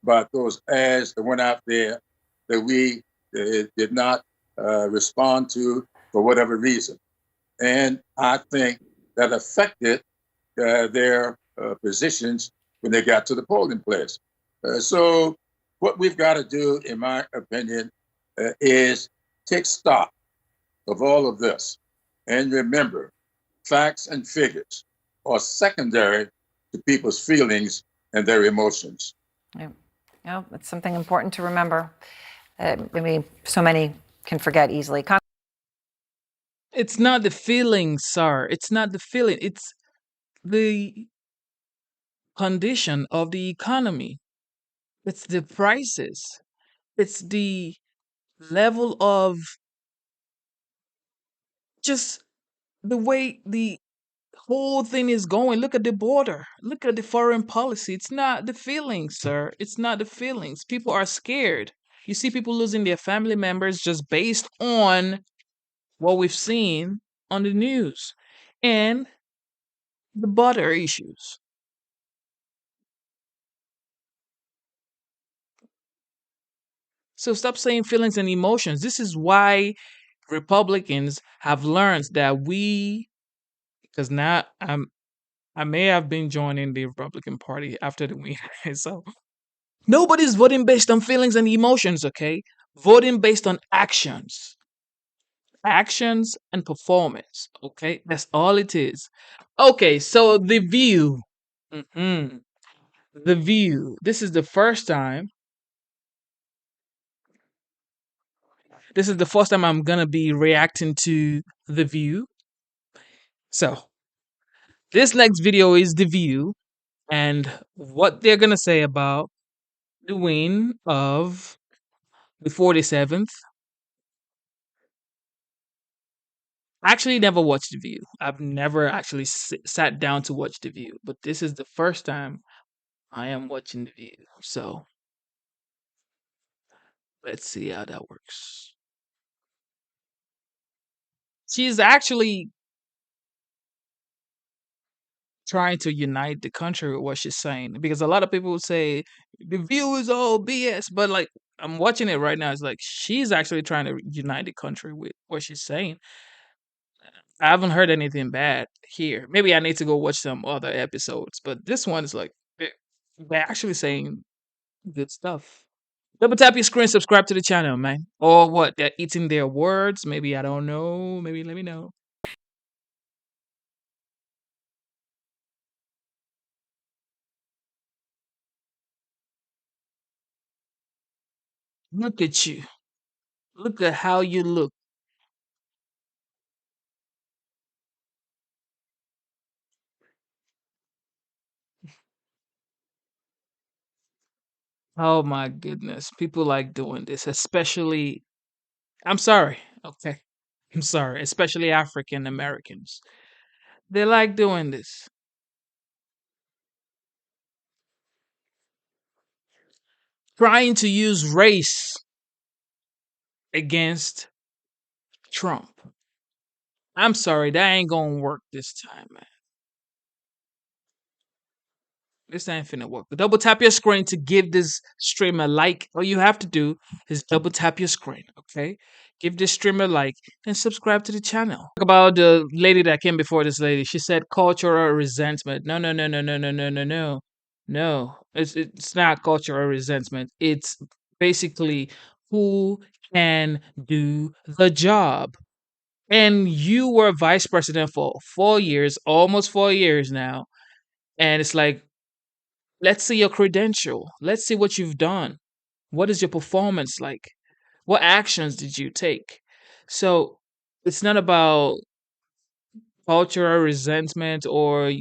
about those ads that went out there that we did not respond to for whatever reason. And I think that affected their positions when they got to the polling place. So what we've got to do, in my opinion, is take stock of all of this. And remember, facts and figures are secondary to people's feelings and their emotions. Yeah, it's something important to remember. So many can forget easily. It's not the feeling, sir. It's not the feeling. It's the condition of the economy. It's the prices. It's the level of just the way the whole thing is going. Look at the border. Look at the foreign policy. It's not the feelings, sir. It's not the feelings. People are scared. You see people losing their family members just based on what we've seen on the news and the border issues. So stop saying feelings and emotions. This is why Republicans have learned that because now I may have been joining the Republican Party after the win. So nobody's voting based on feelings and emotions, okay? Voting based on actions. Actions and performance, okay? That's all it is. Okay, so The View. Mhm. The View. This is the first time. This is the first time I'm gonna be reacting to The View. So this next video is The View and what they're gonna say about the win of the 47th. I actually never watched The View. I've never actually sat down to watch The View, but this is the first time I am watching The View. So let's see how that works. She's actually trying to unite the country with what she's saying, because a lot of people say The View is all BS, but like I'm watching it right now. It's like she's actually trying to unite the country with what she's saying. I haven't heard anything bad here. Maybe I need to go watch some other episodes, but this one is like they're actually saying good stuff. Double tap your screen, subscribe to the channel, man. Or what? They're eating their words? Maybe I don't know. Maybe let me know. Look at you. Look at how you look. Oh my goodness. People like doing this, especially, I'm sorry. Okay. I'm sorry. Especially African Americans. They like doing this. Trying to use race against Trump. I'm sorry. That ain't going to work this time, man. This ain't finna work. But double tap your screen to give this stream a like. All you have to do is double tap your screen, okay? Give this stream a like and subscribe to the channel. Talk about the lady that came before this lady. She said cultural resentment. No, no, no, no, no, no, no, no, no. No, it's not cultural resentment. It's basically who can do the job. And you were vice president for 4 years, almost 4 years now. And it's like, let's see your credential. Let's see what you've done. What is your performance like? What actions did you take? So it's not about cultural resentment or,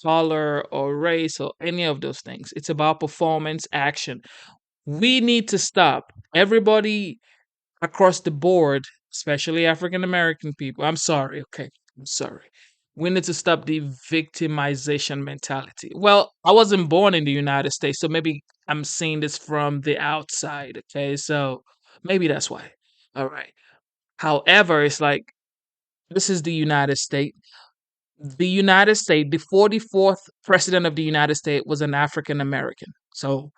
color or race or any of those things. It's about performance action. We need to stop. Everybody across the board, especially African American people. I'm sorry, okay? I'm sorry. We need to stop the victimization mentality. Well, I wasn't born in the United States, so maybe I'm seeing this from the outside, okay? So maybe that's why. All right. However, it's like this is the United States. The United States, the 44th president of the United States was an African American. So,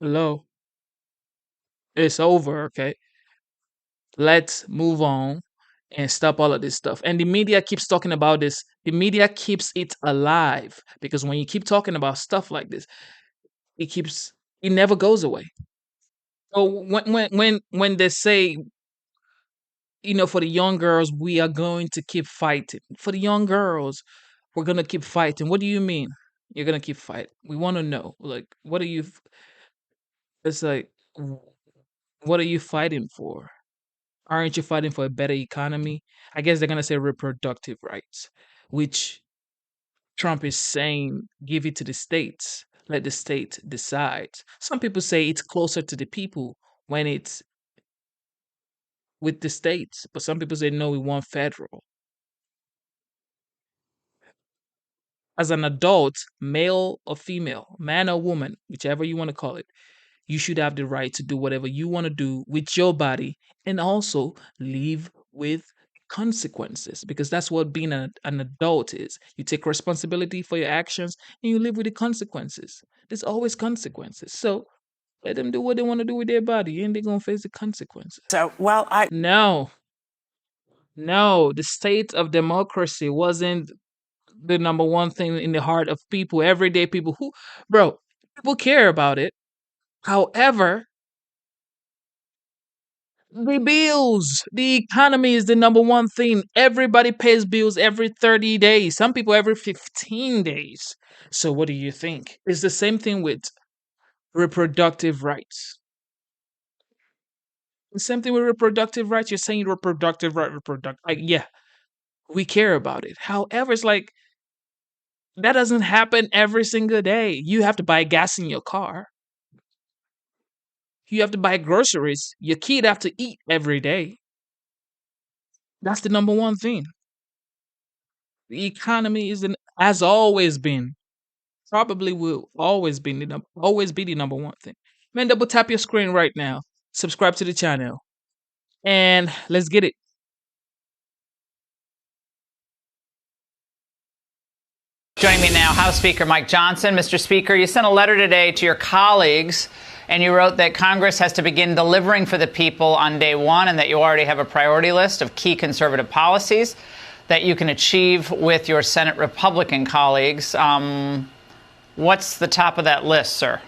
hello, it's over, okay? Let's move on and stop all of this stuff. And the media keeps talking about this. The media keeps it alive because when you keep talking about stuff like this, it never goes away. So when they say, for the young girls, we are going to keep fighting. For the young girls, we're gonna keep fighting. What do you mean? You're gonna keep fighting? We want to know. Like, what are you? It's like, what are you fighting for? Aren't you fighting for a better economy? I guess they're going to say reproductive rights, which Trump is saying give it to the states. Let the state decide. Some people say it's closer to the people when it's with the states, but some people say no, we want federal. As an adult, male or female, man or woman, whichever you want to call it, you should have the right to do whatever you want to do with your body and also live with consequences because that's what being an adult is. You take responsibility for your actions and you live with the consequences. There's always consequences. So let them do what they want to do with their body and they're going to face the consequences. So, No, the state of democracy wasn't the number one thing in the heart of people, everyday people people care about it. However, the bills, the economy is the number one thing. Everybody pays bills every 30 days, some people every 15 days. So, what do you think? It's the same thing with reproductive rights. The same thing with reproductive rights. You're saying reproductive right, like, yeah, we care about it. However, it's like that doesn't happen every single day. You have to buy gas in your car. You have to buy groceries. Your kid have to eat every day. That's the number one thing. The economy has always been, probably will always be the number one thing. Man, double tap your screen right now. Subscribe to the channel, and let's get it. Joining me now, House Speaker Mike Johnson. Mr. Speaker, you sent a letter today to your colleagues And you wrote that Congress has to begin delivering for the people on day one, and that you already have a priority list of key conservative policies that you can achieve with your Senate Republican colleagues. What's the top of that list, sir?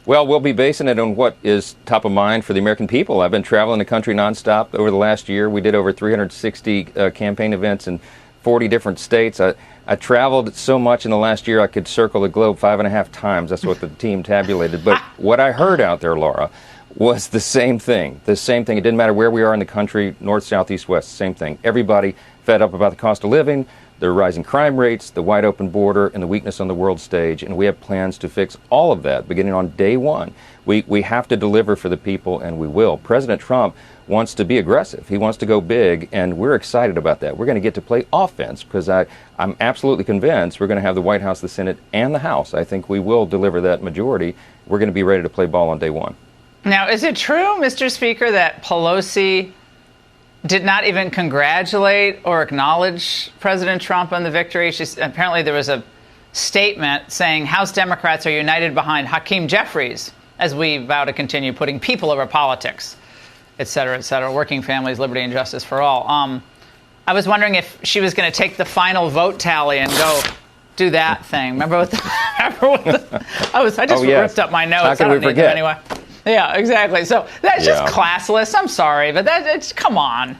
Well, we'll be basing it on what is top of mind for the American people. I've been traveling the country nonstop over the last year. We did over 360 campaign events in 40 different states. I traveled so much in the last year I could circle the globe 5.5 times. That's what the team tabulated. But what I heard out there, Laura, was the same thing. The same thing. It didn't matter where we are in the country, north, south, east, west, same thing. Everybody fed up about the cost of living, the rising crime rates, the wide open border, and the weakness on the world stage. And we have plans to fix all of that beginning on day one. We have to deliver for the people, and we will. President Trump wants to be aggressive. He wants to go big, and we're excited about that. We're going to get to play offense because I'm absolutely convinced we're going to have the White House, the Senate, and the House. I think we will deliver that majority. We're going to be ready to play ball on day one. Now, is it true, Mr. Speaker, that Pelosi did not even congratulate or acknowledge President Trump on the victory? Apparently there was a statement saying House Democrats are united behind Hakeem Jeffries as we vow to continue putting people over politics, et cetera, working families, liberty, and justice for all. I was wondering if she was going to take the final vote tally and go do that thing. Remember what I just ripped up my notes. How can we forget? Anyway. Yeah, exactly. So that's just classless. I'm sorry, but come on.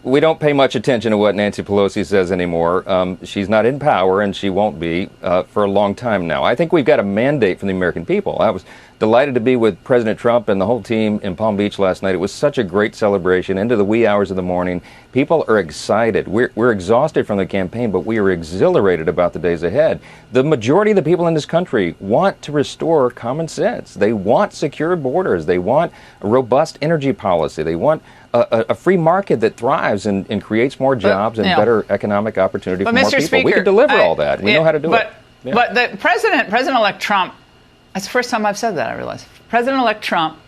We don't pay much attention to what Nancy Pelosi says anymore. She's not in power, and she won't be for a long time now. I think we've got a mandate from the American people. I was delighted to be with President Trump and the whole team in Palm Beach last night. It was such a great celebration into the wee hours of the morning. People are excited. We're exhausted from the campaign, but we are exhilarated about the days ahead. The majority of the people in this country want to restore common sense. They want secure borders. They want a robust energy policy. They want a free market that thrives and creates more jobs and better economic opportunity for more people. Speaker, we can deliver all that. We know how to do it. But the President-elect Trump, that's the first time I've said that, I realize. President-elect Trump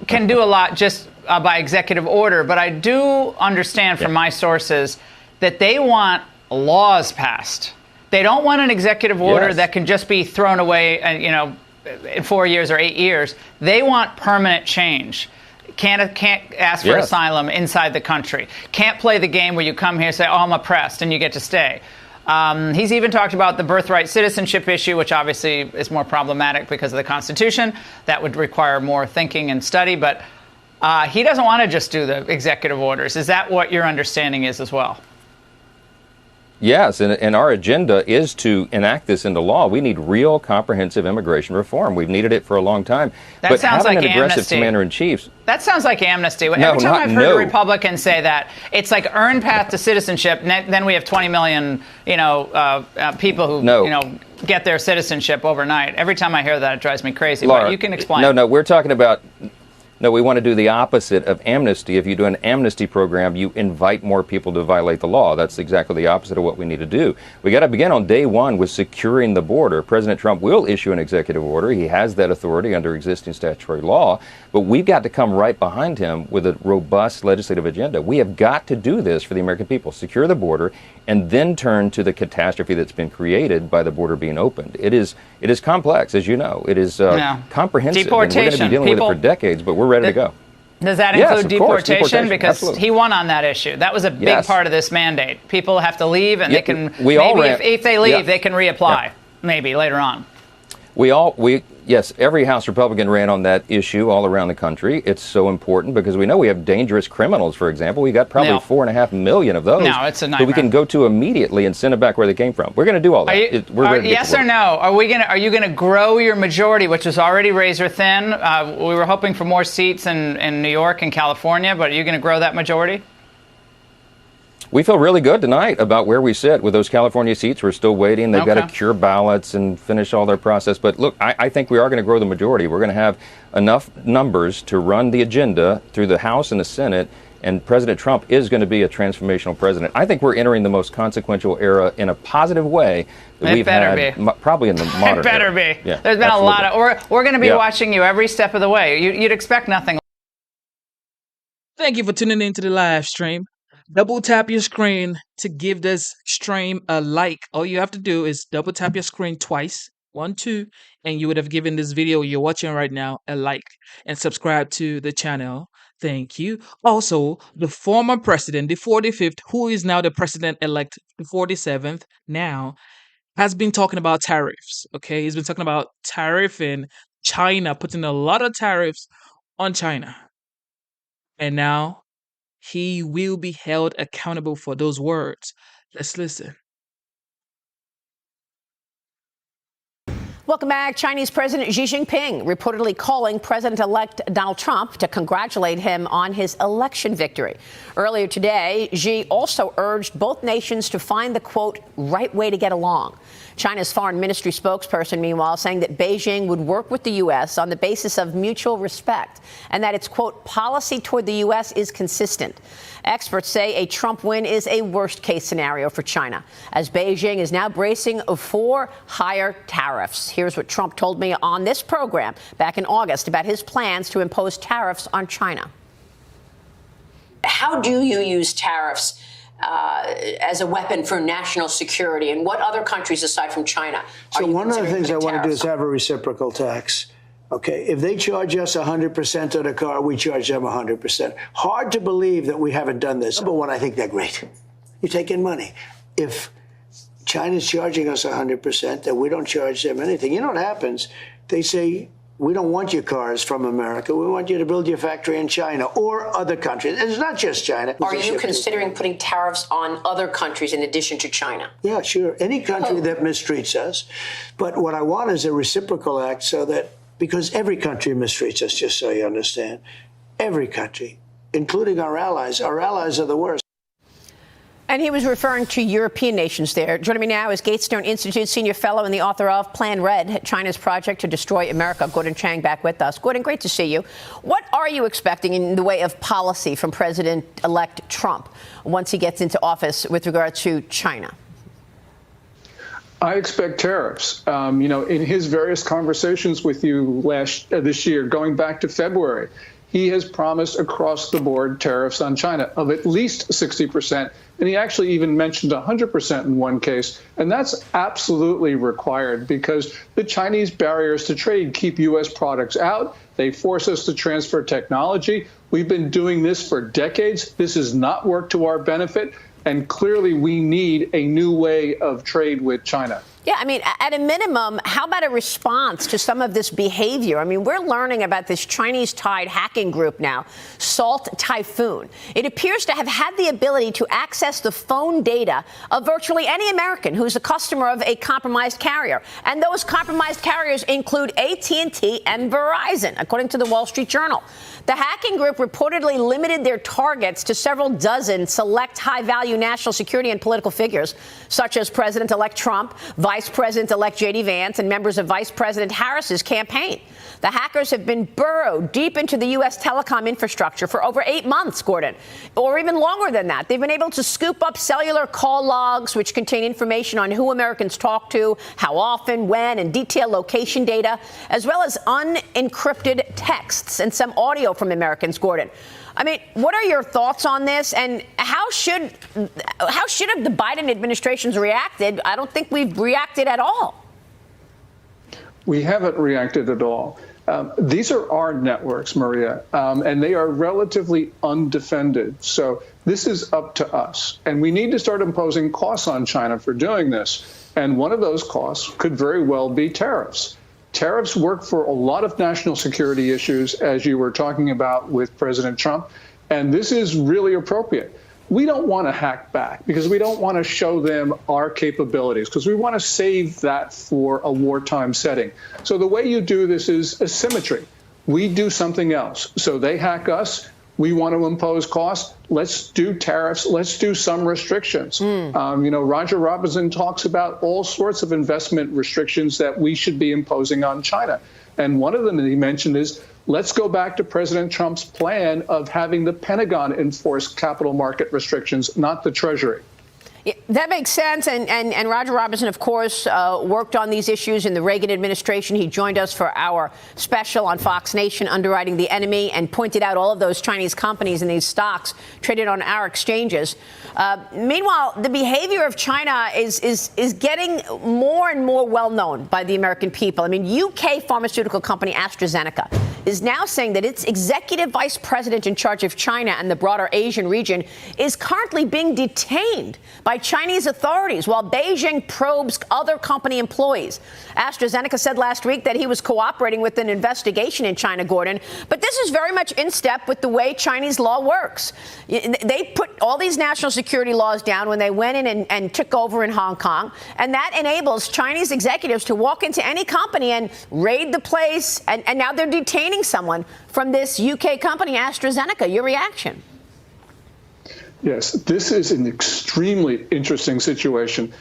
can do a lot just by executive order, but I do understand from my sources that they want laws passed. They don't want an executive order that can just be thrown away, in 4 years or 8 years. They want permanent change. Can't ask for asylum inside the country. Can't play the game where you come here and say, oh, I'm oppressed, and you get to stay. He's even talked about the birthright citizenship issue, which obviously is more problematic because of the Constitution. That would require more thinking and study. But he doesn't want to just do the executive orders. Is that what your understanding is as well? Yes, and our agenda is to enact this into law. We need real comprehensive immigration reform. We've needed it for a long time. That sounds like an aggressive amnesty. Commander-in-chief. That sounds like amnesty. Every time I've heard a Republican say that, it's like earned path to citizenship. Then we have 20 million, people who, get their citizenship overnight. Every time I hear that, it drives me crazy. Laura, but you can explain. No, we're talking about. No, we want to do the opposite of amnesty. If you do an amnesty program, you invite more people to violate the law. That's exactly the opposite of what we need to do. We got to begin on day one with securing the border. President Trump will issue an executive order. He has that authority under existing statutory law. But we've got to come right behind him with a robust legislative agenda. We have got to do this for the American people. Secure the border and then turn to the catastrophe that's been created by the border being opened. It is complex, as you know. It is comprehensive. Deportation. And we're going to be dealing with it for decades, but we're ready to go. Does that include deportation? Because absolutely. he won on that issue. That was a big part of this mandate. People have to leave, and they can if they leave, they can reapply maybe later on. Yes, every House Republican ran on that issue all around the country. It's so important because we know we have dangerous criminals, for example. We got probably 4.5 million of those. No, it's a nightmare. Who we can go to immediately and send them back where they came from. We're going to do all that. Yes or no? Are you going to grow your majority, which is already razor thin? We were hoping for more seats in New York and California, but are you going to grow that majority? We feel really good tonight about where we sit with those California seats. We're still waiting. They've got to cure ballots and finish all their process. But look, I think we are going to grow the majority. We're going to have enough numbers to run the agenda through the House and the Senate. And President Trump is going to be a transformational president. I think we're entering the most consequential era in a positive way that we've had probably in the modern era. It better be. Yeah, There's been a lot of. We're going to be watching you every step of the way. You'd expect nothing. Thank you for tuning in to the live stream. Double tap your screen to give this stream a like. All you have to do is double tap your screen twice 1, 2, and you would have given this video you're watching right now a like and subscribe to the channel. Thank you. Also, the former president, the 45th, who is now the president-elect, the 47th now, has been talking about tariffs, okay? He's been talking about tariffing China, putting a lot of tariffs on China. And now he will be held accountable for those words. Let's listen. Welcome back. Chinese President Xi Jinping reportedly calling President-elect Donald Trump to congratulate him on his election victory. Earlier today, Xi also urged both nations to find the, quote, right way to get along. China's foreign ministry spokesperson, meanwhile, saying that Beijing would work with the U.S. on the basis of mutual respect and that its, quote, policy toward the U.S. is consistent. Experts say a Trump win is a worst-case scenario for China, as Beijing is now bracing for higher tariffs. Here's what Trump told me on this program back in August about his plans to impose tariffs on China. How do you use tariffs as a weapon for national security? And what other countries aside from China are So you one of the considering things I putting want to do tariffs is have a reciprocal tax. Okay, if they charge us 100% of the car, we charge them 100%. Hard to believe that we haven't done this. Number one, I think they're great. You take in money. If China's charging us 100%, then we don't charge them anything. You know what happens? They say, we don't want your cars from America. We want you to build your factory in China or other countries. It's not just China. Are you considering putting tariffs on other countries in addition to China? Yeah, sure. Any country that mistreats us. But what I want is a reciprocal act so that, because every country mistreats us, just so you understand. Every country, including our allies. Our allies are the worst. And he was referring to European nations there. Joining me now is Gatestone Institute senior fellow and the author of Plan Red, China's project to destroy America. Gordon Chang back with us. Gordon, great to see you. What are you expecting in the way of policy from President-elect Trump once he gets into office with regard to China? I expect tariffs. In his various conversations with you this year, going back to February, he has promised across the board tariffs on China of at least 60%. And he actually even mentioned 100% in one case. And that's absolutely required because the Chinese barriers to trade keep U.S. products out. They force us to transfer technology. We've been doing this for decades. This has not worked to our benefit. And clearly, we need a new way of trade with China. Yeah, I mean, at a minimum, how about a response to some of this behavior? I mean, we're learning about this Chinese-tied hacking group now, Salt Typhoon. It appears to have had the ability to access the phone data of virtually any American who's a customer of a compromised carrier. And those compromised carriers include AT&T and Verizon, according to the Wall Street Journal. The hacking group reportedly limited their targets to several dozen select high-value national security and political figures, such as President-elect Trump, Vice President-elect J.D. Vance, and members of Vice President Harris's campaign. The hackers have been burrowed deep into the U.S. telecom infrastructure for over 8 months, Gordon, or even longer than that. They've been able to scoop up cellular call logs, which contain information on who Americans talk to, how often, when, and detailed location data, as well as unencrypted texts and some audio from Americans, Gordon. I mean, what are your thoughts on this, and how should the Biden administration's reacted? I don't think we've reacted at all. We haven't reacted at all. These are our networks, Maria, and they are relatively undefended. So this is up to us. And we need to start imposing costs on China for doing this. And one of those costs could very well be tariffs. Tariffs work for a lot of national security issues, as you were talking about with President Trump. And this is really appropriate. We don't want to hack back because we don't want to show them our capabilities because we want to save that for a wartime setting. So the way you do this is asymmetry. We do something else. So they hack us. We want to impose costs. Let's do tariffs. Let's do some restrictions. Roger Robinson talks about all sorts of investment restrictions that we should be imposing on China. And one of them that he mentioned is, let's go back to President Trump's plan of having the Pentagon enforce capital market restrictions, not the Treasury. Yeah, that makes sense. And Roger Robinson, of course, worked on these issues in the Reagan administration. He joined us for our special on Fox Nation, Underwriting the Enemy, and pointed out all of those Chinese companies and these stocks traded on our exchanges. Meanwhile, the behavior of China is getting more and more well known by the American people. I mean, UK pharmaceutical company AstraZeneca is now saying that its executive vice president in charge of China and the broader Asian region is currently being detained by Chinese authorities while Beijing probes other company employees. AstraZeneca said last week that he was cooperating with an investigation in China, Gordon. But this is very much in step with the way Chinese law works. They put all these national security laws down when they went in and took over in Hong Kong. And that enables Chinese executives to walk into any company and raid the place. And now they're detaining someone from this UK company, AstraZeneca. Your reaction? Yes, this is an extremely interesting situation.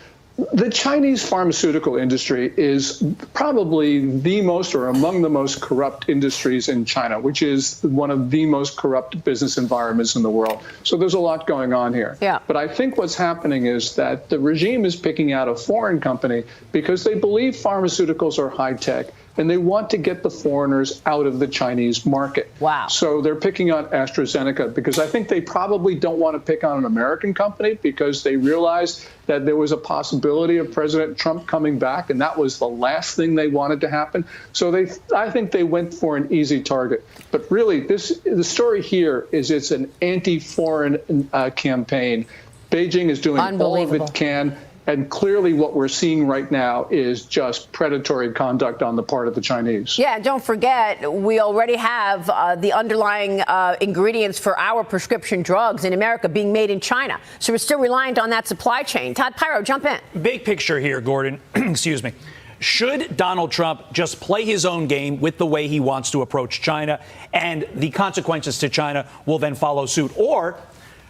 The Chinese pharmaceutical industry is probably the most or among the most corrupt industries in China, which is one of the most corrupt business environments in the world. So there's a lot going on here. Yeah. But I think what's happening is that the regime is picking out a foreign company because they believe pharmaceuticals are high tech and they want to get the foreigners out of the Chinese market. Wow. So they're picking on AstraZeneca because I think they probably don't want to pick on an American company because they realized that there was a possibility of President Trump coming back, and that was the last thing they wanted to happen. So I think they went for an easy target. But really, the story here is it's an anti-foreign campaign. Beijing is doing all of it can. And clearly what we're seeing right now is just predatory conduct on the part of the Chinese. Yeah, and don't forget, we already have the underlying ingredients for our prescription drugs in America being made in China. So we're still reliant on that supply chain. Todd Pyro, jump in. Big picture here, Gordon. Excuse me. Should Donald Trump just play his own game with the way he wants to approach China, and the consequences to China will then follow suit? Or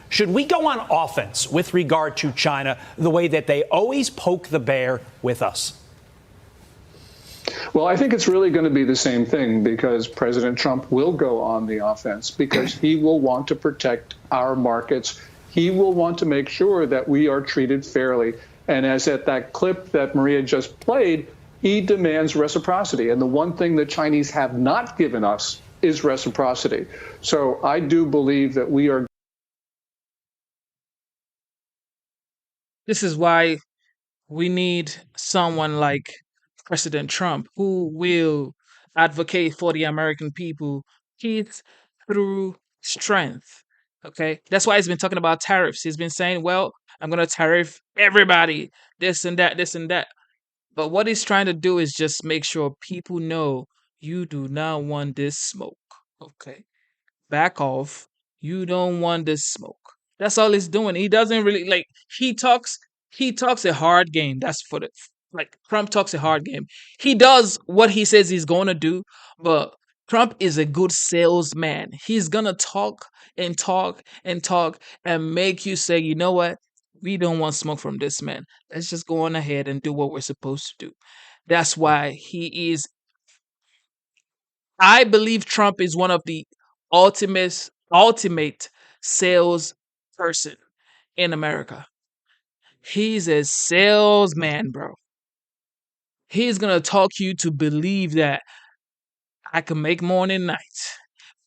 should we go on offense with regard to China the way that they always poke the bear with us? Well, I think it's really going to be the same thing because President Trump will go on the offense because he will want to protect our markets. He will want to make sure that we are treated fairly. And as at that clip that Maria just played, he demands reciprocity. And the one thing the Chinese have not given us is reciprocity. So I do believe that we are. This is why we need someone like President Trump who will advocate for the American people, peace through strength. Okay, that's why he's been talking about tariffs. He's been saying, well, I'm going to tariff everybody, this and that, this and that. But what he's trying to do is just make sure people know you do not want this smoke. Okay, back off. You don't want this smoke. That's all he's doing. He doesn't really like he talks a hard game. That's for the like Trump talks a hard game. He does what he says he's going to do, but Trump is a good salesman. He's going to talk and talk and talk and make you say, "You know what? We don't want smoke from this man. Let's just go on ahead and do what we're supposed to do." That's why he is I believe Trump is one of the ultimate sales person in America. He's a salesman, bro. He's gonna talk you to believe that I can make morning night.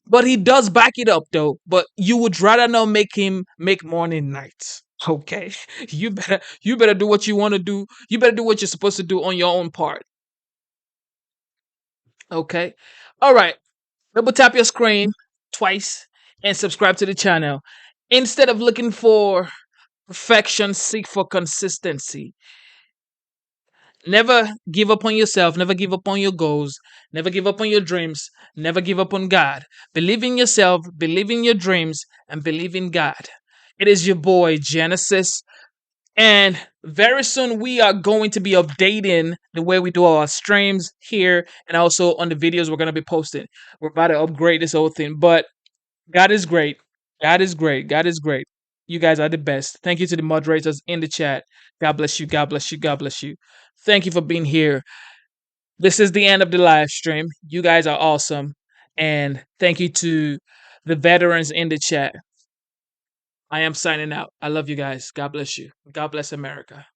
But he does back it up though. But you would rather not make him make morning nights. Okay. You better do what you want to do. You better do what you're supposed to do on your own part. Okay. All right. Double tap your screen twice and subscribe to the channel. Instead of looking for perfection, seek for consistency. Never give up on yourself. Never give up on your goals. Never give up on your dreams. Never give up on God. Believe in yourself, believe in your dreams, and believe in God. It is your boy, Genesis. And very soon we are going to be updating the way we do our streams here and also on the videos we're going to be posting. We're about to upgrade this whole thing. But God is great. God is great. God is great. You guys are the best. Thank you to the moderators in the chat. God bless you. God bless you. God bless you. Thank you for being here. This is the end of the live stream. You guys are awesome. And thank you to the veterans in the chat. I am signing out. I love you guys. God bless you. God bless America.